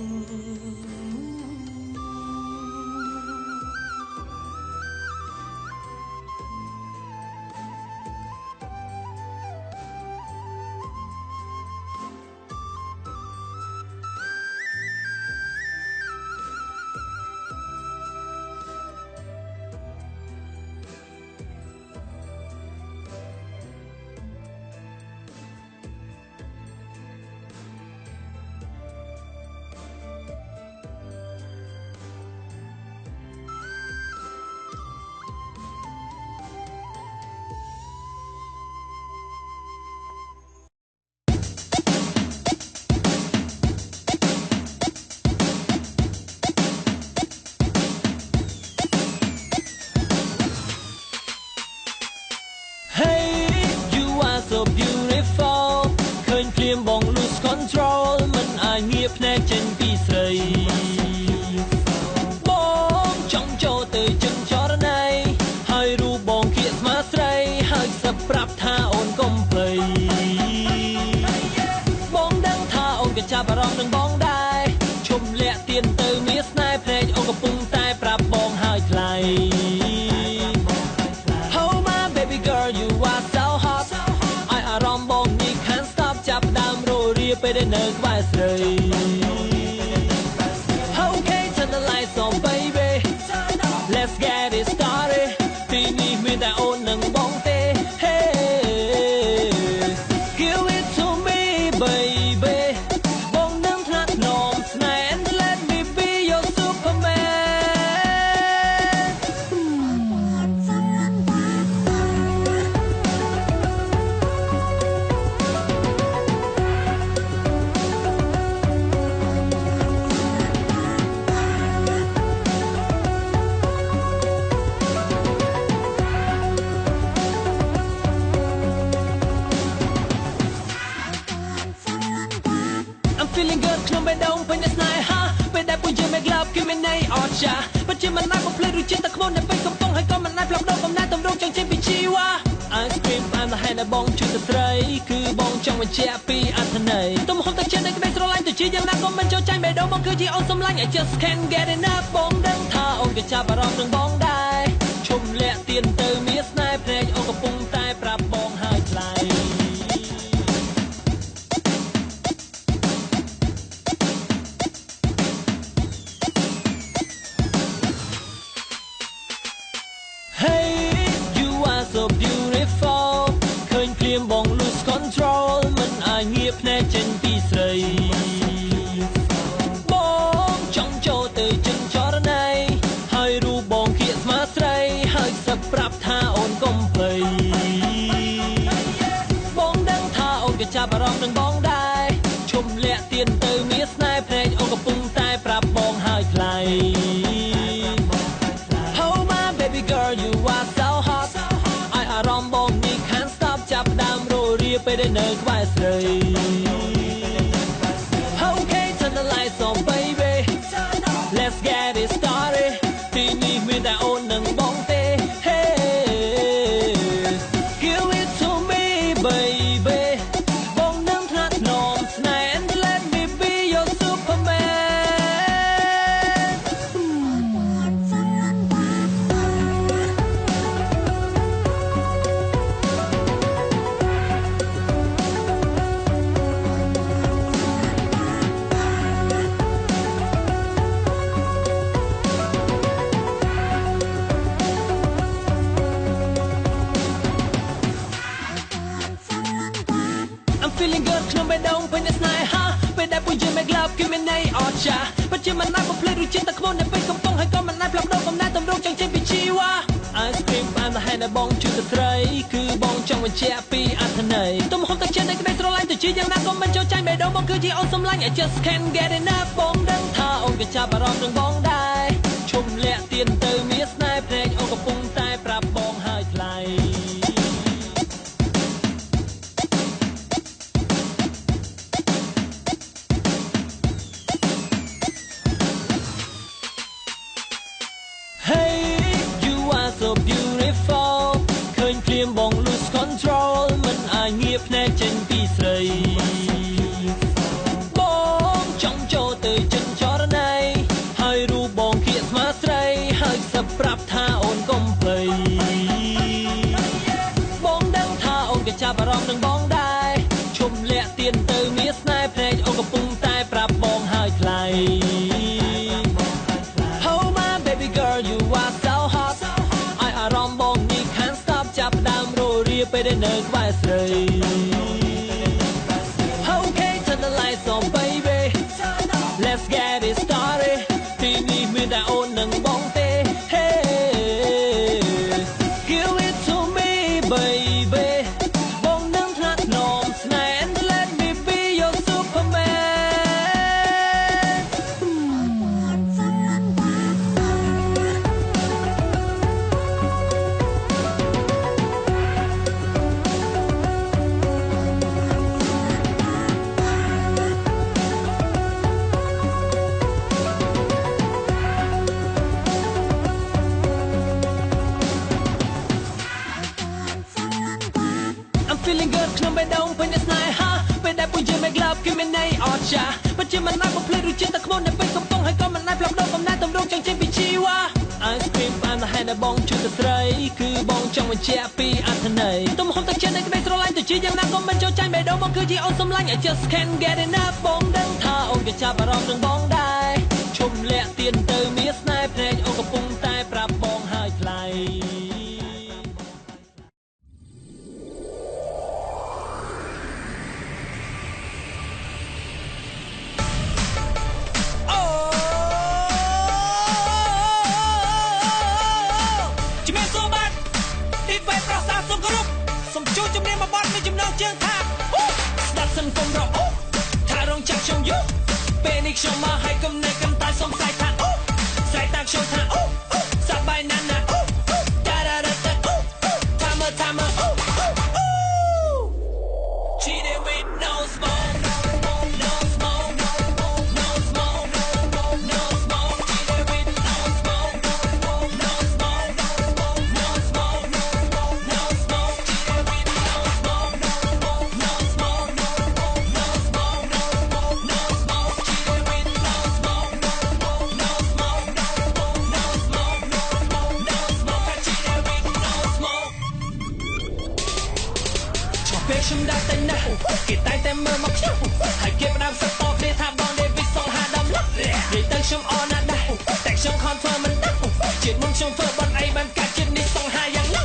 បង lose control មិនអាចងាកភ្នែកចេញពីស្រីបងចង់ចូលទៅចឹងចរណៃហើយរូបបងគៀកស្មាស្រីហើយសឹកប្រាប់ថាអូនកុំភ្លៃបងដឹងថាអូនក៏ចាប់អារម្មណ៍នឹងបងដែរឈុំលាក់ទៀនទៅមានស្នេហ៍ភ្នែកអូនកំពុងតែប្រាប់បងហើយថ្លៃ Oh my baby girl you are so hot ឲ្យអារម្មណ៍បងនេះ can't stop ចាប់ដើមរោរាពេលដែលនៅក្បែរស្រី ចាពិតជាមិនអាចបំភ្លេចរសជាតិទឹកខ្មុំដែលពេញកំប៉ុងហើយក៏មិនអាចផ្លាស់ប្ដូរកំណត់តម្រង់ចង់ចេញពីជីវ៉ា Ice cream ផ្អែមល្ហែមដែលបងជួយទៅត្រីគឺបងចង់បញ្ជាក់ពីអត្ថន័យទំហំទឹកចិត្តនៃក្តីស្រឡាញ់ទៅជាយ៉ាងណាក៏មិនចូលចាញ់បេះដូងបងគឺជាអូនសម្លាញ់ I just can't get enough បងដឹងថាអូនក៏ចាប់អារម្មណ៍នឹងបងដែរឈុំលាក់ទៀនទៅមានស្នេហ៍ភ្នែកអូនកំពុងតែប្រាប់បងហើយថ្លៃ Hey you are so beautiful ឃើញភ្លាមបង lose control មិនអាចងាកភ្នែកចេញពីស្រីបងចង់ចូលទៅចិនចរណៃហើយរូបបងគៀកស្មាស្រីហើយសឹកប្រាប់ថាអូនកុំភ័យបងដឹងថាអូនក៏ចាប់អារម្មណ៍នឹងបងដែរឈុំលាក់ទៀនទៅមានស្នេហ៍ភ្នែកអូនកំពុងតែប្រាប់បងហើយថ្លៃ Oh my baby girl you are so hot ឲ្យអារម្មណ៍បងនេះ can't stop ចាប់ដើមរស់រាពេលដែលនៅក្បែរស្រី Okay turn the lights on baby let's get it started ទីនេះមានតែអូននិងបងទេ Hey give it to me baby បងនឹងថ្នាក់ថ្នមស្នេហ៍ and let me be your superman I'm feeling good ក្នុងបេះដូងពេញស្នេហាពេលដែលពួកយើង make love គឺមានន័យអស្ចារ្យពិតជាមិនអាចបំភ្លេចរសជាតិទឹកខ្មុំដែលពេញកំប៉ុងហើយក៏មិនអាចផ្លាស់ប្ដូរកំណត់តម្រង់ចង់ចេញពីជីវ៉ា Ice cream ផ្អែមល្ហែមដែលបងជួយទៅត្រីគឺបងចង់បញ្ជាក់ពីអត្ថន័យទំហំទឹកចិត្តនៃក្តីស្រឡាញ់ទៅជាយ៉ាងណាក៏មិនចូលចាញ់បេះដូងបងគឺជាអូនសម្លាញ់ I just can't get enough បងដឹងថាអូនក៏ចាប់អារម្មណ៍នឹងបងដែរឈុំលាក់ទៀនទៅមានស្នេហ៍ភ្នែកអូនកំពុងតែប្រាប់បងហើយថ្លៃ Hey you are so beautiful ឃើញភ្លាមបង lose control មិនអាចងាកភ្នែកចេញពីស្រីបងចង់ចូលទៅចិនចរណៃហើយរូបបងគៀកស្មាស្រីហើយសឹកប្រាប់ថាអូនកុំភ័យបងដឹងថាអូនក៏ចាប់អារម្មណ៍នឹងបងដែរឈុំលាក់ទៀនទៅមានស្នេហ៍ភ្នែកអូនកំពុងតែប្រាប់បងហើយថ្លៃ Oh my baby girl you are so hot ឲ្យអារម្មណ៍បងនេះ can't stop ចាប់ដើមរស់រាពេលដែលនៅក្បែរស្រី Okay turn the lights on baby let's get it started ទីនេះមានតែអូននិងបងទេ Hey give it to me baby បងនឹងថ្នាក់ថ្នមស្នេហ៍ and let me be your superman I'm feeling good ក្នុងបេះដូងពេញស្នេហាពេលដែលពួកយើង make love គឺមានន័យអស្ចារ្យពិតជាមិនអាចបំភ្លេចរសជាតិទឹកខ្មុំដែលពេញកំប៉ុងហើយក៏មិនអាចផ្លាស់ប្ដូរកំណត់តម្រង់ចង់ចេញពីជីវ៉ា Ice cream ផ្អែមល្ហែមដែលបងជួយទៅត្រីគឺបងចង់បញ្ជាក់ពីអត្ថន័យទំហំទឹកចិត្តនៃក្តីស្រឡាញ់ទៅជាយ៉ាងណាក៏មិនចូលចាញ់បេះដូងបងគឺជាអូនសម្លាញ់ I just can't get enough បងដឹងថាអូនក៏ចាប់អារម្មណ៍នឹងបងដែរឈុំលាក់ទៀនទៅមានស្នេហ៍ភ្នែកអូនកំពុងតែប្រាប់បងហើយថ្លៃ ខ្ញុំមកឲ្យគំនិតកាន់តែសង្ស័យថាអូស្រែកតាមខ្ញុំថាអូសប្បាយណាស់ណាអូតារ៉ារ៉ាតាអូតាមមើលតាមមើលអូអូ Cheating with no smoke no smoke no smoke no smoke cheating with no ខ្ញុំដាក់តែណាគេតែតែមើលមកខ្ញុំហើយគេផ្ដាំសតគ្នាថាបងដេវីសងហាដំលឹកនិយាយទៅខ្ញុំអរណាស់ដែរតែខ្ញុំខំធ្វើមិនដឹងជាតិមុនខ្ញុំធ្វើបាត់អីបានកាត់ជាតិនេះសងហាយ៉ាងណា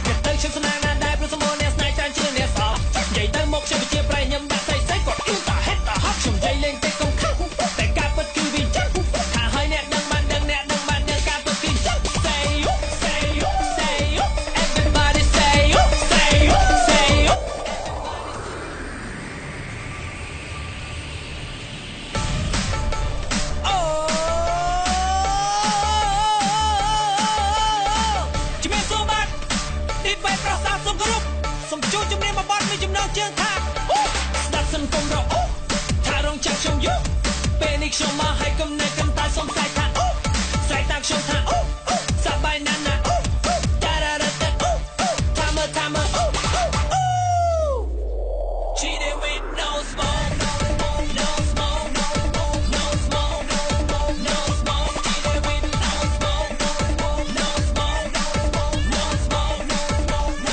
គេទៅខ្ញុំស្នាងណាស់ដែរព្រោះសមអ្នកស្នេហ៍ច្រើនជាងអ្នកសោនិយាយទៅមកខ្ញុំជាប្រៃខ្ញុំដាក់ស្អីស្អីគាត់អ៊ីតាហេតតាហត់ខ្ញុំនិយាយលេងតែកុំខឹងតែការពិតគឺវាចឹងថាហើយអ្នកដឹងបានដឹងអ្នកដឹងបានដឹងការពិតគឺចឹង say you say you say you everybody say you say you say you ជំរាបសួរបាទទីបែបប្រសាទសុំគោរពសូមជួបជំរាបមកបាត់មានចំណងជើងថាស្ដាប់សិនកុំរអ៊ូថារងចាំខ្ញុំយូរពេលនេះខ្ញុំមកឲ្យកំណែកំតែសុំស្រែកថាអូស្រែកតាមខ្ញុំថាអូសប្បាយណាស់ណាអូតារ៉ារ៉ាតាអូថាមើអូអូ Cheated with no smoke no smoke no smoke no smoke cheated with no smoke no smoke no smoke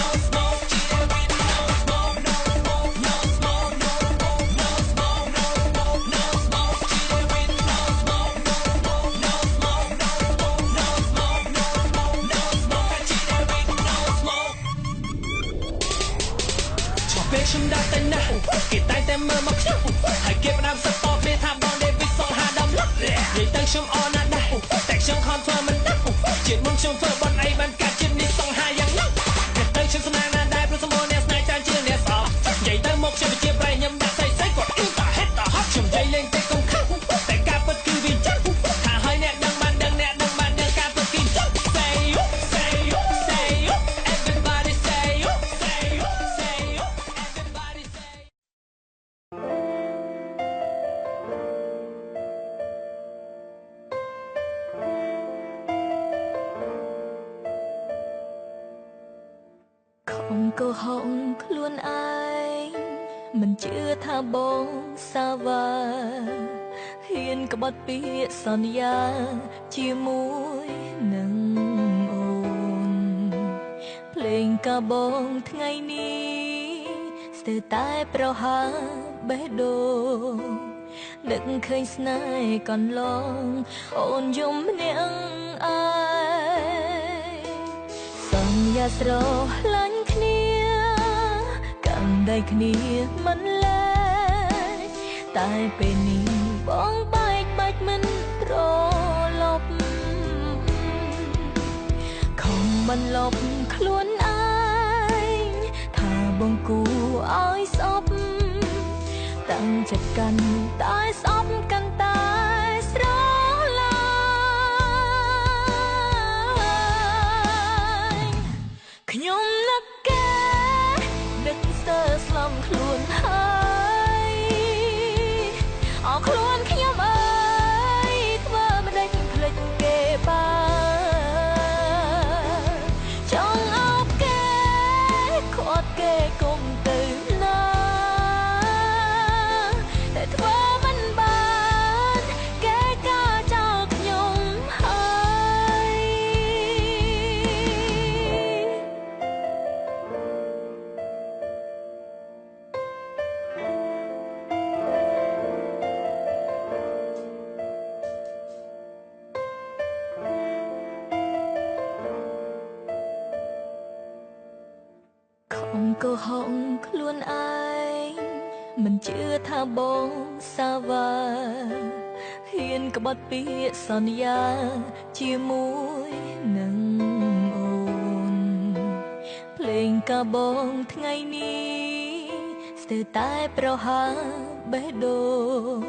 no smoke cheated with no smoke no smoke no smoke no smoke no smoke cheated with no smoke no smoke no smoke no smoke cheated with no smoke ពេលខ្ញុំដាក់តែណាគេតែតែមើលមកខ្ញុំហើយគេផ្ដាំសតគ្នាថាបងដេវីសងហាដំលឹកនិយាយទៅខ្ញុំអរណាស់ដែរតែខ្ញុំខំធ្វើមិនដឹងជាតិមុនខ្ញុំធ្វើបាត់អីបានកាត់ជាតិនេះសងហាយ៉ាងណាគេទៅខ្ញុំស្នាងណាស់ដែរព្រោះសមអ្នកស្នេហ៍ច្រើនជាងអ្នកសោនិយាយទៅមកខ្ញុំជាប្រៃខ្ញុំដាក់ស្អីស្អីគាត់អ៊ីតាហេតតាហត់ខ្ញុំនិយាយលេងតែកុំខឹងតែការពិតគឺវាចឹងថាហើយអ្នកដឹងបានដឹងអ្នកដឹងបានដឹងការពិតគឺចឹង say you say you say you everybody say you say you say you everybody say ខំកុហកខ្លួនឯងមិនជឿថាបងសាវ៉ាហ៊ានក្បត់ពាក្យសន្យាជាមួយនឹងអូនភ្លេងកាបងថ្ងៃនេះស្ទើរតែប្រហើបេះដូងនឹកឃើញស្នេហ៍កន្លងអូនយំម្នាក់ឯងសន្យាស្រឡាញ់គ្នាកាន់ដៃគ្នាមិនលែងតែពេលនេះបងបែកបាច់មិនត្រឡប់ខំបន្លប់ខ្លួនឯងថាបងគួរឲ្យស្អប់តាំងចិត្តកាន់តែស្អប់កាន់តែស្រឡាញ់ខ្ញុំនឹកគេនឹកស្ទើរស្លំខ្លួនហើយអរខ្លួនខ្ញុំអើយធ្វើមិនដេចភ្លេចគេបានចង់អោបគេខាត់គេគុំទៅណាតែធ្វើមិនបានគេក៏ចោលខ្ញុំហើយខំកុហកខ្លួនឯងមិនជឿថាបងសាវ៉ាហ៊ានក្បត់ពាក្យសន្យាជាមួយនឹងអូនភ្លេងកាបងថ្ងៃនេះស្ទើរតែប្រហើបេះដូង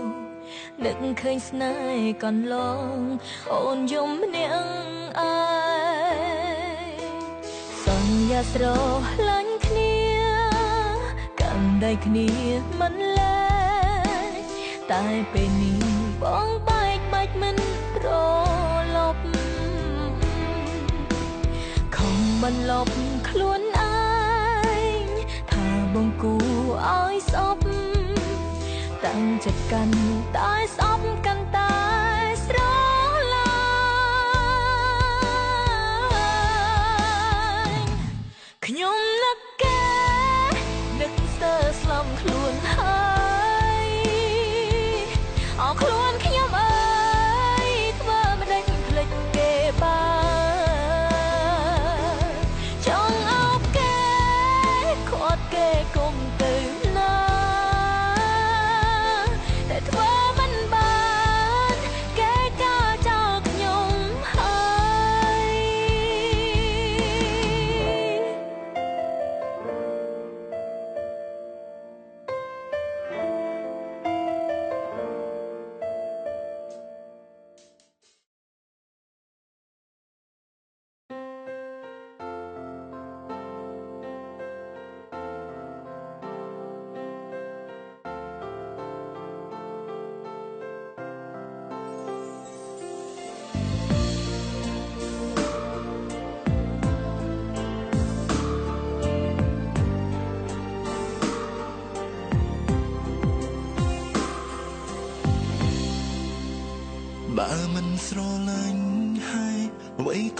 នឹកឃើញស្នេហ៍កន្លងអូនយំម្នាក់ឯងសន្យាស្រឡាញ់គ្នាកាន់ដៃគ្នាមិនលែងតែពេលនេះបងបែកបាច់មិនត្រឡប់ខំបន្លប់ខ្លួនឯងថាបងគួរឲ្យស្អប់តាំងចិត្តកាន់តែស្អប់កាន់តែស្រឡាញ់ខ្ញុំនឹកគេនឹកស្ទើរ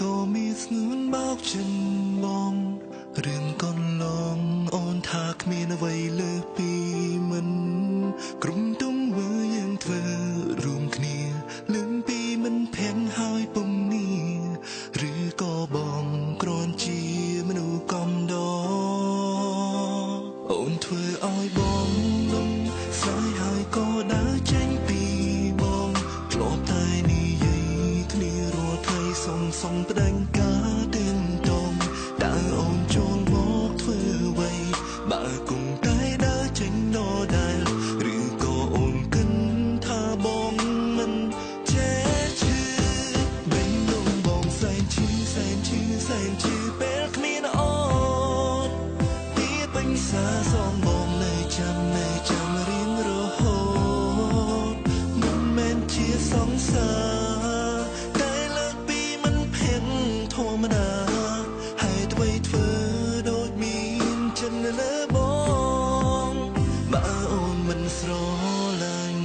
ក៏មានស្ងួនបោកចិនបងរឿងកូនឡងអូនថាគ្មានអ្វីលើសពីមិនក្រុមទុំវើយើងធ្វើរួមគ្នាលឹងពីមិនភាំងហើយពុំងារឬក៏បងគ្រាន់ជាមនុស្សកំដរអូនធ្វើឲ្យបងលំស្រាយហើយក៏ដើរចេញពីបងធ្លាប់តែនិយាយគ្នារាល់ថ្ងៃសុំប្តឹងការទៀងតងតើអូនចូលមកធ្វើអ្វីបើគង់តែដើរចេញដដែលឬក៏អូនគិនថាបងមិនចេះឈឺបេះដូងបងសែនឈឺពេលគ្មានអូនពីពេញសាសងបងនៅចាំរៀងរហូតមិនមែនជាសង្សារតែលើកពីមិនភាំងធម្មតាហើយអ្វីធ្វើដូចមានចិត្តលើបងបើអូនមិនស្រឡាញ់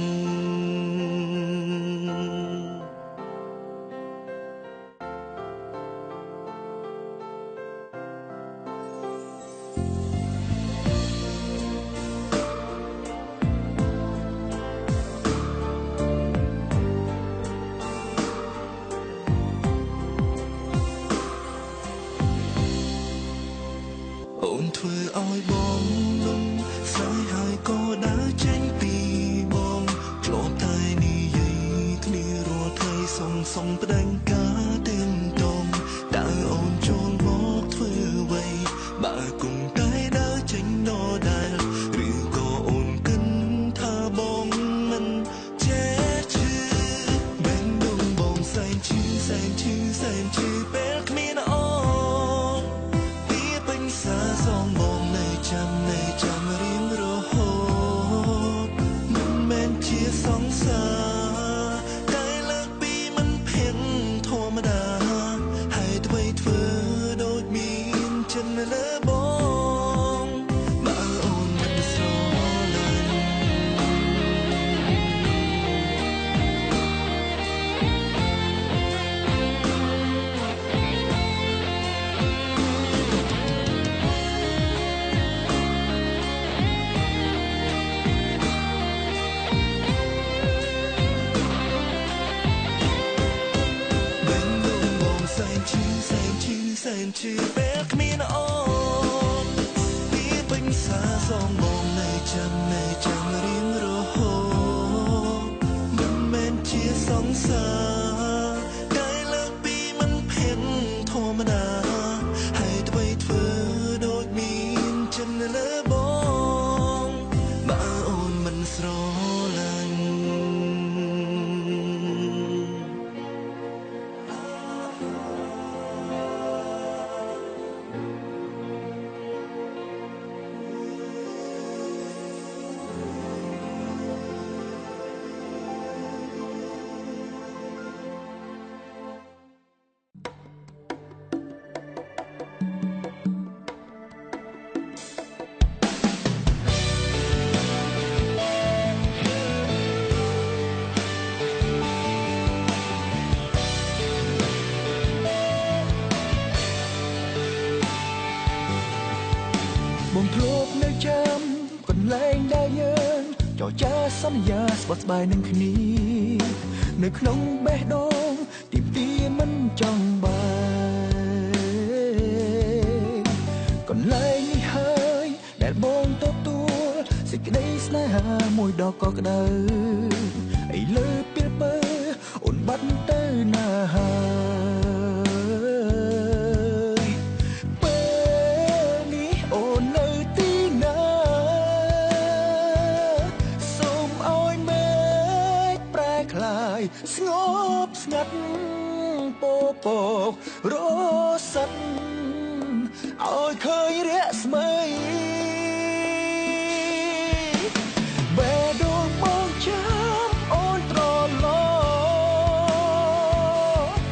អូនធ្វើឲ្យបងលំស្រាយហើយក៏ដើរចេញពីបងធ្លាប់តែនិយាយគ្នារាល់ថ្ងៃសុំប្តឹងការទៀងតងតើអូនចូលមកធ្វើអ្វីបើគង់តែដើរចេញដដែលឬក៏អូនគិនថាបងមិនចេះឈឺបេះដូងបងសែនឈឺពេលគ្មានអូនពីពេញសាសងបងនៅចាំរៀងរហូតមិនមែនជាសង្សារតែលើកពីមិនភាំងធម្មតាហើយអ្វីធ្វើដូចមានចិត្តលើបងបើអូនមិនស្រឡាញ់សែនឈឺពេលគ្មានអូនពីពេញសាសងបងនៅចាំរៀងរហូតមិនមែនជាសង្សារតែលើកពីមិនភាំងធម្មតាហើយអ្វីធ្វើដូចមានចិត្តលើបងបើអូនមិនស្រឡាញ់បងធ្លាប់នៅចាំកន្លែងដែលយើងចរចាសន្យាស្បត់ស្បាយនឹងគ្នានៅក្នុងបេះដូងទីពីមិនចង់បែកកន្លែងនេះហើយដែលបងទទួលសេចក្តីស្នេហាមួយដ៏កក់ក្ដៅឥឡូវពេលបើអូនបាត់ទៅណាហើយពេលនេះអូននៅទីណាសូមឲ្យមេឃប្រែคลายស្ងប់ស្ងាត់ពពករសិនឲ្យឃើញរស្មីបេះដូងបងចាំអូនត្រឡប់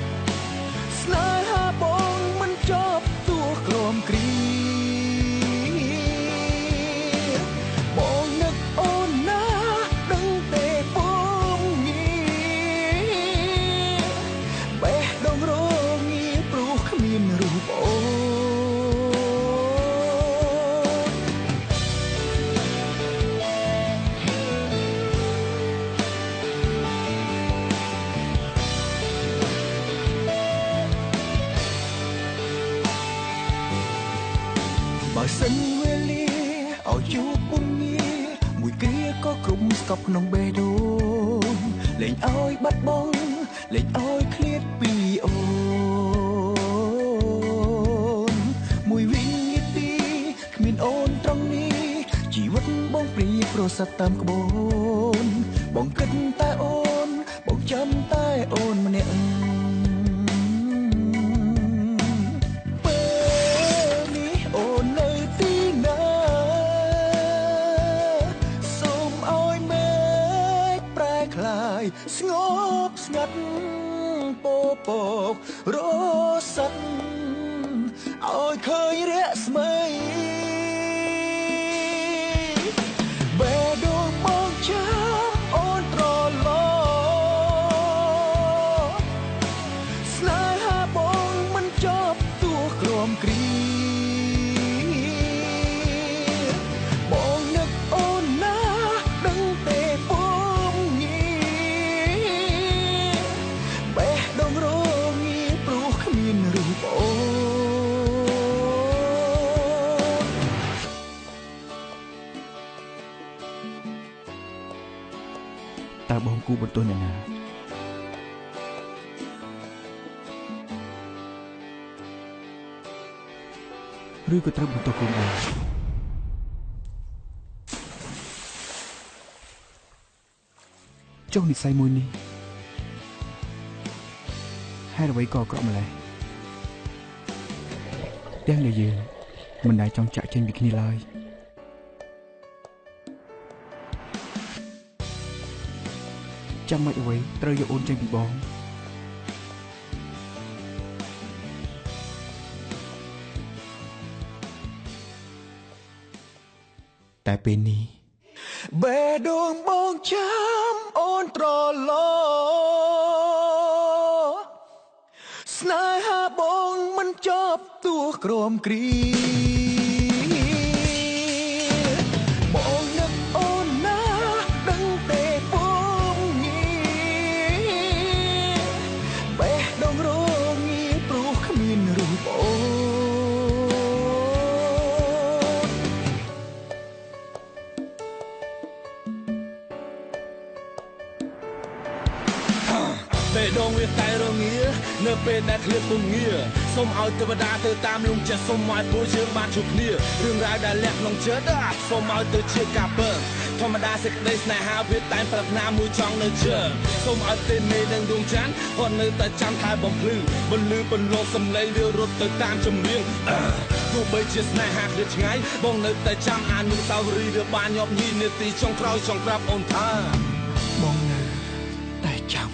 ស្នេហាបងមិនចប់ទួក្លំគ្រីបងនឹកអូនណាដឹងទេបងងាបេះដូងរងាព្រ បើសិនវេលាឲ្យជួបពុំងាមួយគ្រាក៏ក្រុមស្កប់ក្នុងបេះដូងលេងឲ្យបាត់បង់លេងឲ្យឃ្លាតពីអូនមួយវិនាទីគ្មានអូនត្រង់នេះជីវិតបងព្រាប្រស័ព្ទតាមក្បូនបងគិតតែអូនបងចាំតែអូនម្នាក់ពេលនេះអូននៅទីណាសូមឲ្យមេឃប្រែคลายស្ងប់ស្ងាត់ពពករសិនឲ្យឃើញរស្មីបេះដូងបងចាំអូនត្រឡប់ស្នេហាបងមិនចប់ទួក្រំគ្រីបងនឹកអូនណាដឹងទេពុំងាបេះដូងរងាព្រោះគ្មានរូបអូនតើបងគូបន្ទោសអ្នកណាឬក៏ត្រូវបន្ទោសខ្លួនឯងចុះនិស្ស័យមួយនេះហេតុអ្វីក៏អាក្រក់ម្ល៉េះទាំងដែលយើងមិនដែលចង់ចាក់ចេញពីគ្នាឡើយចាំមិនអ្វីត្រូវយកអូនចេញពីបងតែពេលនេះបេះដូងបងចាំអូនត្រឡប់ស្នេហាបងមិនចប់ទួក្រំគ្រីបងនឹកអូនណាដឹងទេពុំងាបេះដូងរងាព្រោះគ្មានរូបអូនបេះដូងវាតែរងានៅពេលដែលឃ្លាតពុំងាសូមឲ្យទេវតាទៅតាមលំចិត្តសូមឲ្យពួកយើងបានជួបគ្នារឿងរ៉ាវដែលលាក់ក្នុងចិត្តសូមឲ្យទៅជាការពិតធម្មតាសេចក្តីស្នេហាវាតែប្រាថ្នាមួយចង់នៅជើសូមឲ្យទេមេនិងដួងច័ន្ទគាត់នៅតែចាំថែបំភ្លឺបន្លឺបន្លកសំឡេងវារត់ទៅតាមចម្រៀងទោះបីជាស្នេហាឃ្លាតឆ្ងាយបងនៅតែចាំអនុស្សាវរីយ៍វាបានញាប់ញីនាទីចុងក្រោយចង់ប្រាប់អូនថាបងនៅតែចាំ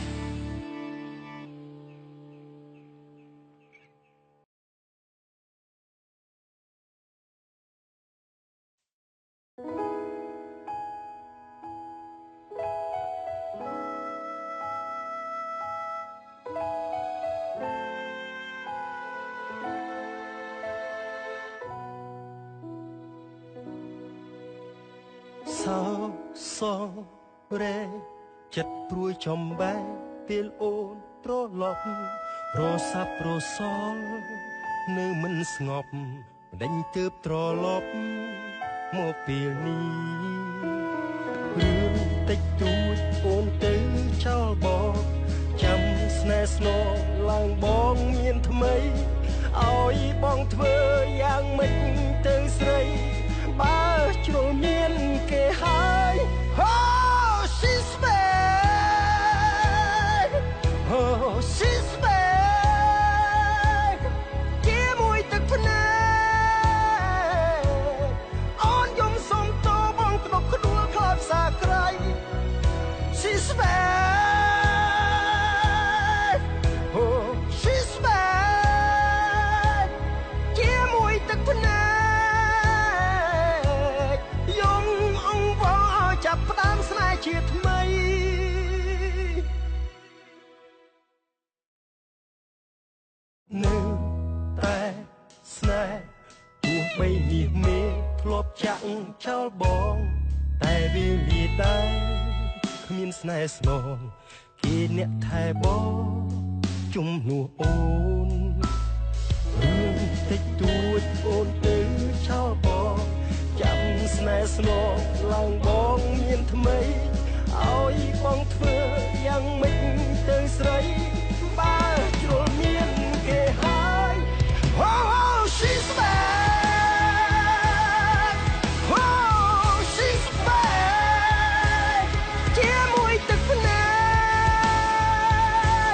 សោសងរែចិត្តព្រួយចំបែពេលអូនត្រឡប់រសាប់រសល់នៅមិនស្ងប់ដេញទើបត្រឡប់មកពេលនេះរឿងតិចតួចអូនទៅចោលបងចាំស្នេហ៍ស្នងឡើងបងមានថ្មីឲ្យបងធ្វើយ៉ាងម៉េចទៅស្រីបើជ្រុលមានគេហើយ Oh she's back Oh she's back ជាមួយទឹកភ្នែកអូនយំសុំតបងក្តុកក្ដួលខ្លោចសាក្រៃ She's back Oh she's back ជាមួយទឹកភ្នែកយំអង្វរឲ្យចាប់ផ្ដើមស្នេហ៍ជាថ្មីនៅតែស្នេហ៍ទោះបីមាសមេធ្លាប់ចាក់ចោលបងតែវាលាដែរគ្មានស្នេហ៍ស្នងគេអ្នកថែបងជំនួសអូនរឿងតិចតួចអូនទៅចោលប ស្នងឡើងបងមានថ្មីឲ្យបងធ្វើយ៉ាងម៉េចទៅស្រីបើជ្រុលមានគេហើយ Oh she's back Oh she's back ជាមួយទឹកភ្នែ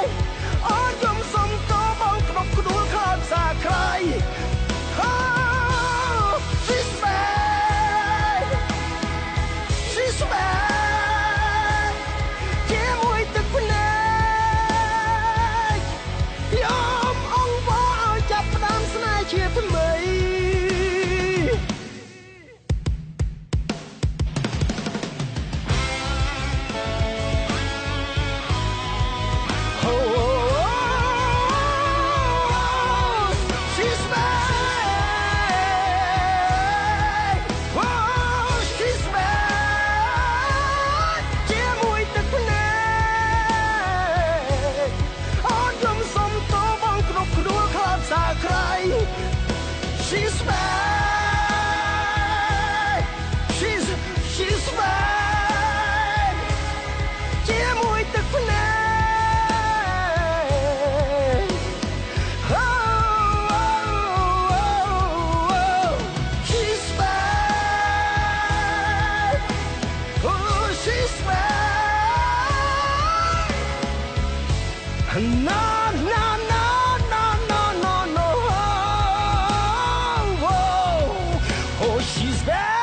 កអូនយំសុំតបងក្តុកក្តួលខោសាក្រៃ Oh she's back she's back ជាមួយទឹកភ្នែកយំអងវ៉ាឲ្យចាប់ផ្ដើមស្នេហ៍ជាថ្មី She's back Oh she's back ជាមួយទឹកភ្នែកអូនយំសុំតបងក្តុកក្តួលខោសាក្រៃ She's back She's back ជាមួយទឹកភ្នែក Oh, she's back. Oh, she's back. No, no, no, no, no, no, no. Oh, she's back.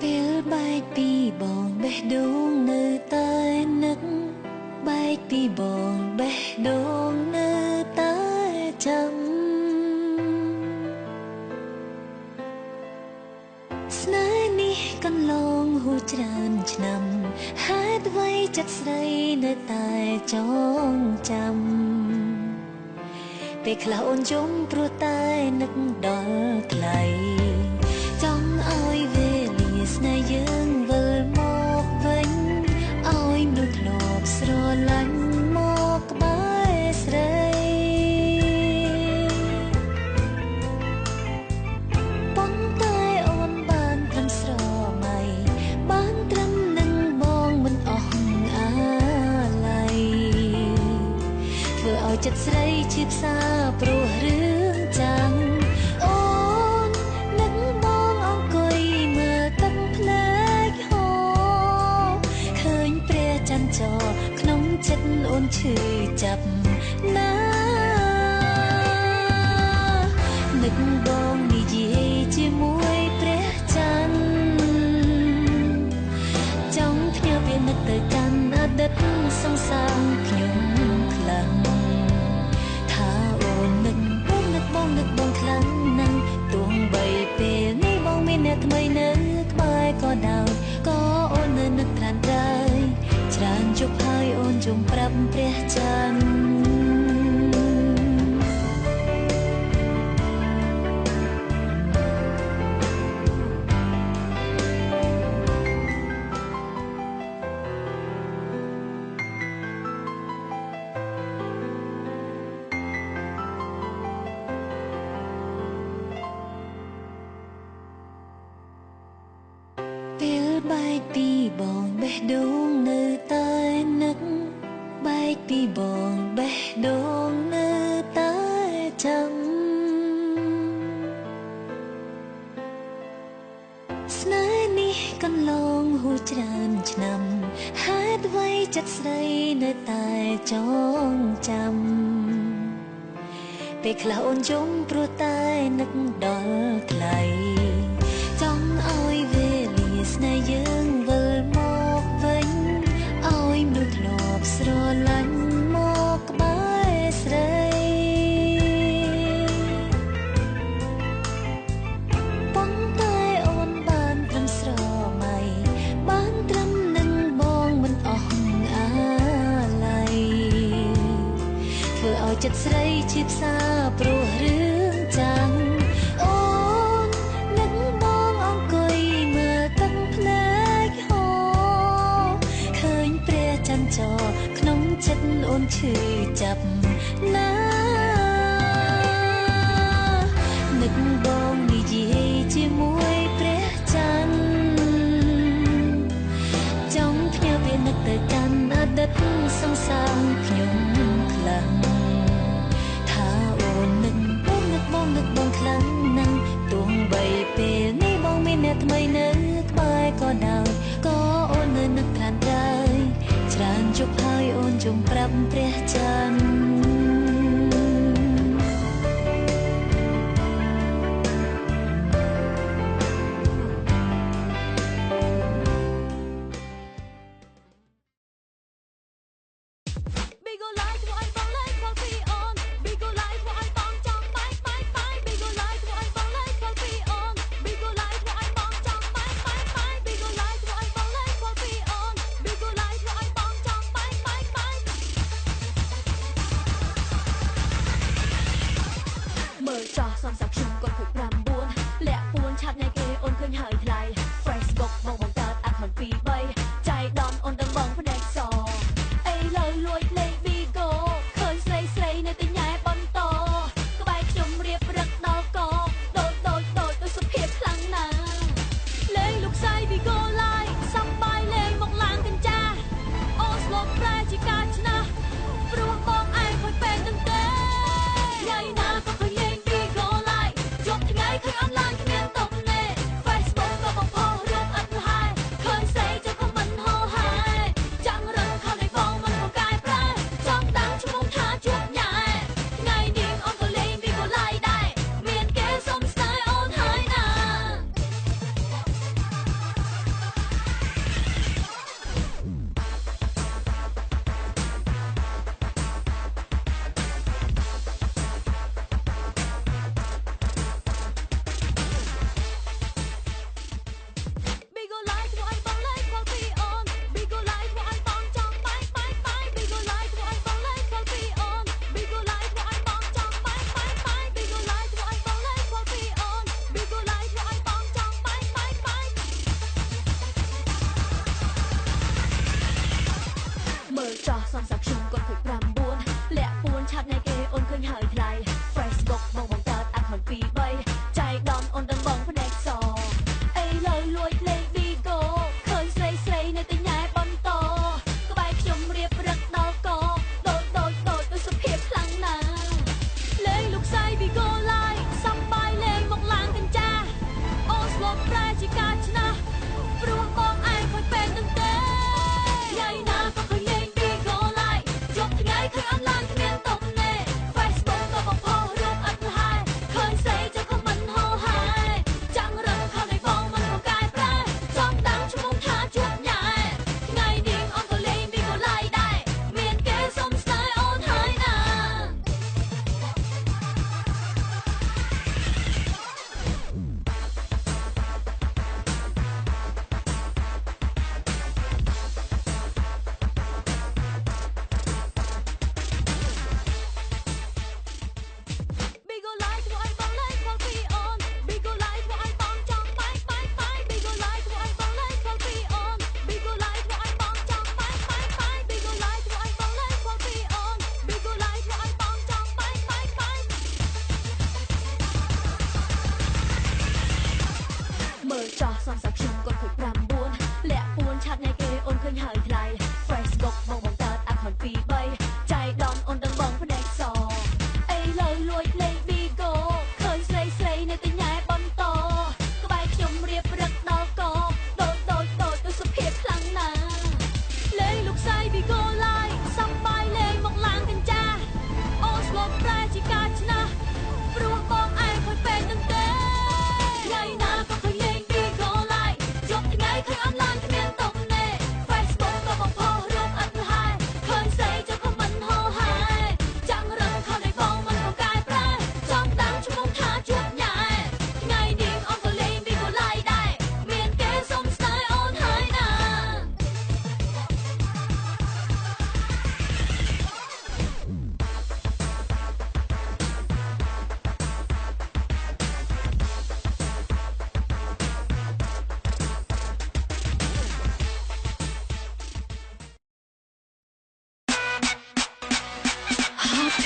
ពេលបែកពីបងបេះដូងនៅតែនឹកបែកពីបងបេះដូងនៅតែចាំស្នេហ៍នេះកន្លងហួសច្រើនឆ្នាំហេតុអ្វីចិត្តស្រីនៅតែចងចាំពេលខ្លះអូនយំព្រោះតែនឹកដល់ថ្លៃចង់ឲ្យវេលាស្នេហ៍យើងវិលមកវិញឲ្យមនុស្សធ្លាប់ស្រឡាញ់មកក្បែរស្រីប៉ុន្តែអូនបានត្រឹមស្រមៃបានត្រឹមនឹងបងមិនអស់អាឡ័យធ្វើឲ្យចិត្តស្រីឈឺផ្សាព្រោះរឿងចាំងអូននឹកបងអង្គុយមើលទឹកភ្នែកហូរឃើញព្រះច័ន្ទចរក្នុងចិត្តអូនឈឺចាប់ណានឹកបងនិយាយជាមួយព្រះច័ន្ទចង់ផ្ញើវានឹកទៅកាន់អតីតសង្សារខ្ញុំខ្លាំងថាអូននឹកបងខ្លាំងណាស់ទោះបីពេលនេះបងមានអ្នកថ្មីនៅក្បែរក៏ដោយក៏អូននៅនឹកត្រានត្រៃច្រើនជប់ហើយអូនជុំប្រាប់ព្រះច័ន្ទពេលបែកពីបងបេះដូងនៅតែនឹកបែកពីបងបេះដូងនៅតែចាំស្នេហ៍នេះកន្លងហួសច្រើនឆ្នាំហេតុអ្វីចិត្តស្រីនៅតែចងចាំពេលខ្លះអូនយំព្រោះតែនឹកដល់ថ្លៃចង់ឲ្យវេលាស្នេហ៍យើងវិលមកវិញឲ្យមនុស្សធ្លាប់ស្រឡាញ់មកក្បែរស្រីប៉ុន្តែអូនបានត្រឹមស្រមៃបានត្រឹមនឹងបងមិនអស់ ជាផ្សារព្រោះរឿងចាំងអូននឹងបងអង្គុយមើលទឹកភ្នែកហូរឃើញព្រះច័ន្ទចរក្នុងចិត្តអូនឈឺចាប់ណានឹកបងនិយាយជាមួយព្រះច័ន្ទចង់ផ្ញើវានឹកទៅកាន់អតីតសង្សារខ្ញុំខ្លាំងថាអូននឹកបងខ្លាំងណាស់ទោះបីពេលនេះបងមានអ្នកថ្មីនៅក្បែរក៏ដោយក៏អូននៅនឹកខានដែរច្រើនជប់ហើយអូនជុំប្រាប់ព្រះច័ន្ទ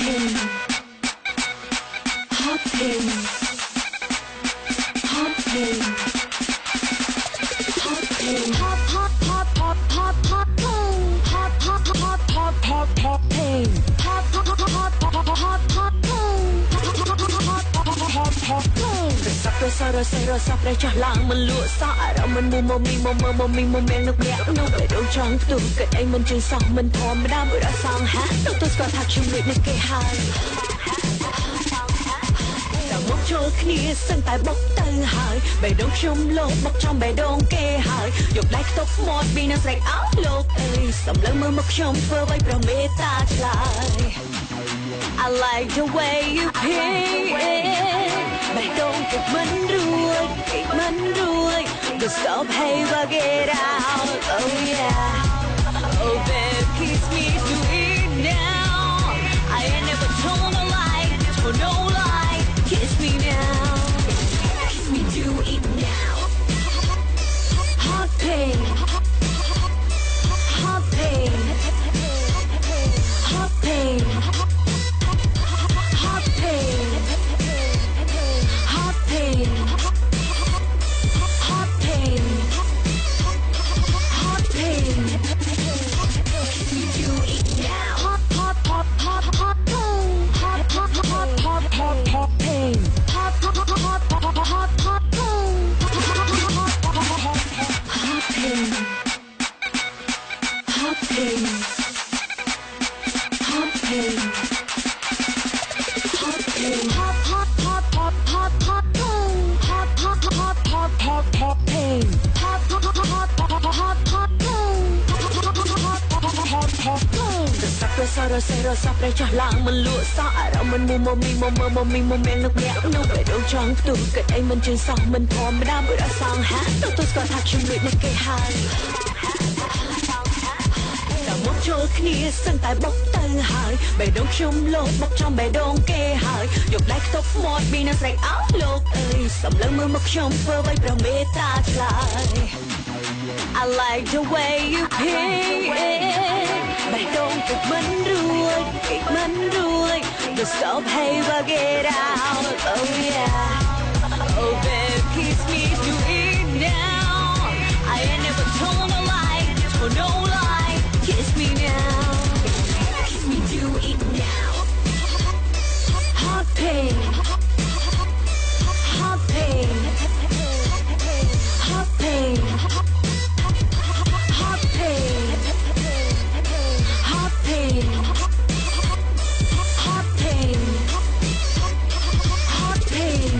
pin, hot pin, hot pin, hot pin, hot hot hot hot hot hot pin, hot hot hot hot hot hot pin, hot hot hot hot hot hot pin, hot hot pin. រសប្រេះចាស់ឡើងមិនលក់សក់អារម្មណ៍មិនមុំមីមុំមីមុំមានលោកអ្នកនោះបេះដូងចង់ផ្ទុះគិតអីមិនជឿសោះមិនធម្មតាមួយរសងហាទៅស្គាល់ថាខ្ញុំលួចនឹងគេហើយតែមកចូលគ្នាសឹងតែបុកទៅហើយបេះដូងខ្ញុំលោកបុកចំបេះដូងគេហើយយកដៃខ្ទប់មាត់ពីនឹងស្រែកអោលោកអើយសម្លឹងមើលមកខ្ញុំធ្វើឲ្យប្រមេតាឆ្លើយ I like the way you play បេះដូងគេមិនរួយ Just stop hey work it out oh yeah oh babe kiss me do it now I ain't never told a lie told no lie kiss me now kiss me do it now hot pain hot pain hot pain hot pain hot pain hot pain hot pain we do it now hot hot hot hot hot pain hot hot hot hot hot hot pain hot hot hot hot hot hot pain hot pain hot pain hot pain hot pain hot hot hot hot hot hot pain hot hot hot hot hot hot pain hot hot hot hot hot hot pain hot hot pain រសប្រេះចាស់ឡើងមិនលក់សក់អារម្មណ៍មិនមុំមីមុំមានលោកអ្នកនោះបេះដូងចង់ផ្ទុះគិតអីមិនជឿសោះមិនធម្មតាមួយរសងហាទៅស្គាល់ថាខ្ញុំលួចនឹងគេហើយមកចូលគ្នាសឹងតែបុកទៅហើយបេះដូងខ្ញុំលោកបុកចំបេះដូងគេហើយយកដៃខ្ទប់មាត់ពីនឹងស្រែកអោលោកអើយសម្លឹងមើលមកខ្ញុំធ្វើឲ្យប្រមេតាឆ្លើយ I like the way you play បេះដូងគេមិនរួយ Just stop hey work it out oh yeah oh babe kiss me do it now I ain't never told a lie told no lie kiss me now kiss me do it now hot pain hot pain hot pain hot pain hot pain hot pain hot pain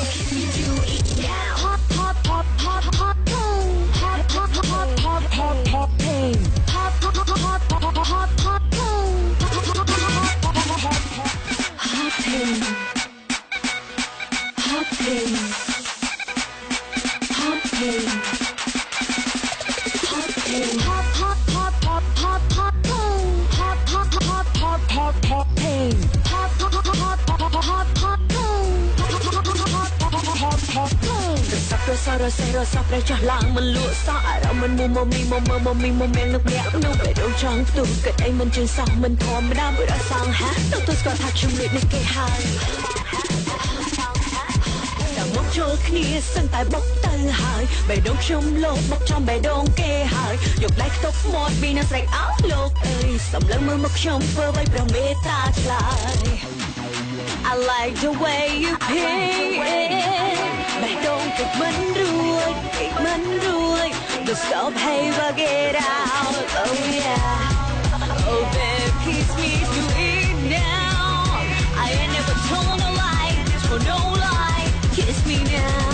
kiss me do it now hot hot hot hot hot pain hot hot hot hot hot hot pain hot hot hot hot hot hot pain hot pain hot pain hot pain hot pain hot hot hot hot hot hot pain hot hot hot hot hot hot pain hot hot hot hot hot pain hot hot pain រសប្រេះចាស់ឡើងមិនលក់សក់អារម្មណ៍មិនមុំមីមុំមានលោកអ្នកនោះបេះដូងចង់ផ្ទុះគិតអីមិនជឿសោះមិនធម្មតាមួយរសងហាទៅស្គាល់ថាខ្ញុំលួចនឹងគេហើយមកចូលគ្នាសឹងតែបុកទៅហើយបេះដូងខ្ញុំលោកបុកចំបេះដូងគេហើយយកដៃខ្ទប់មាត់ពីនឹងស្រែកអោលោកអើយសម្លឹងមើលមកខ្ញុំធ្វើឲ្យប្រមេតាឆ្លើយ I like the way you play បេះដូងគេមិនរួយ Just stop hey work it out oh yeah oh babe kiss me do it now I ain't never told a lie told no lie kiss me now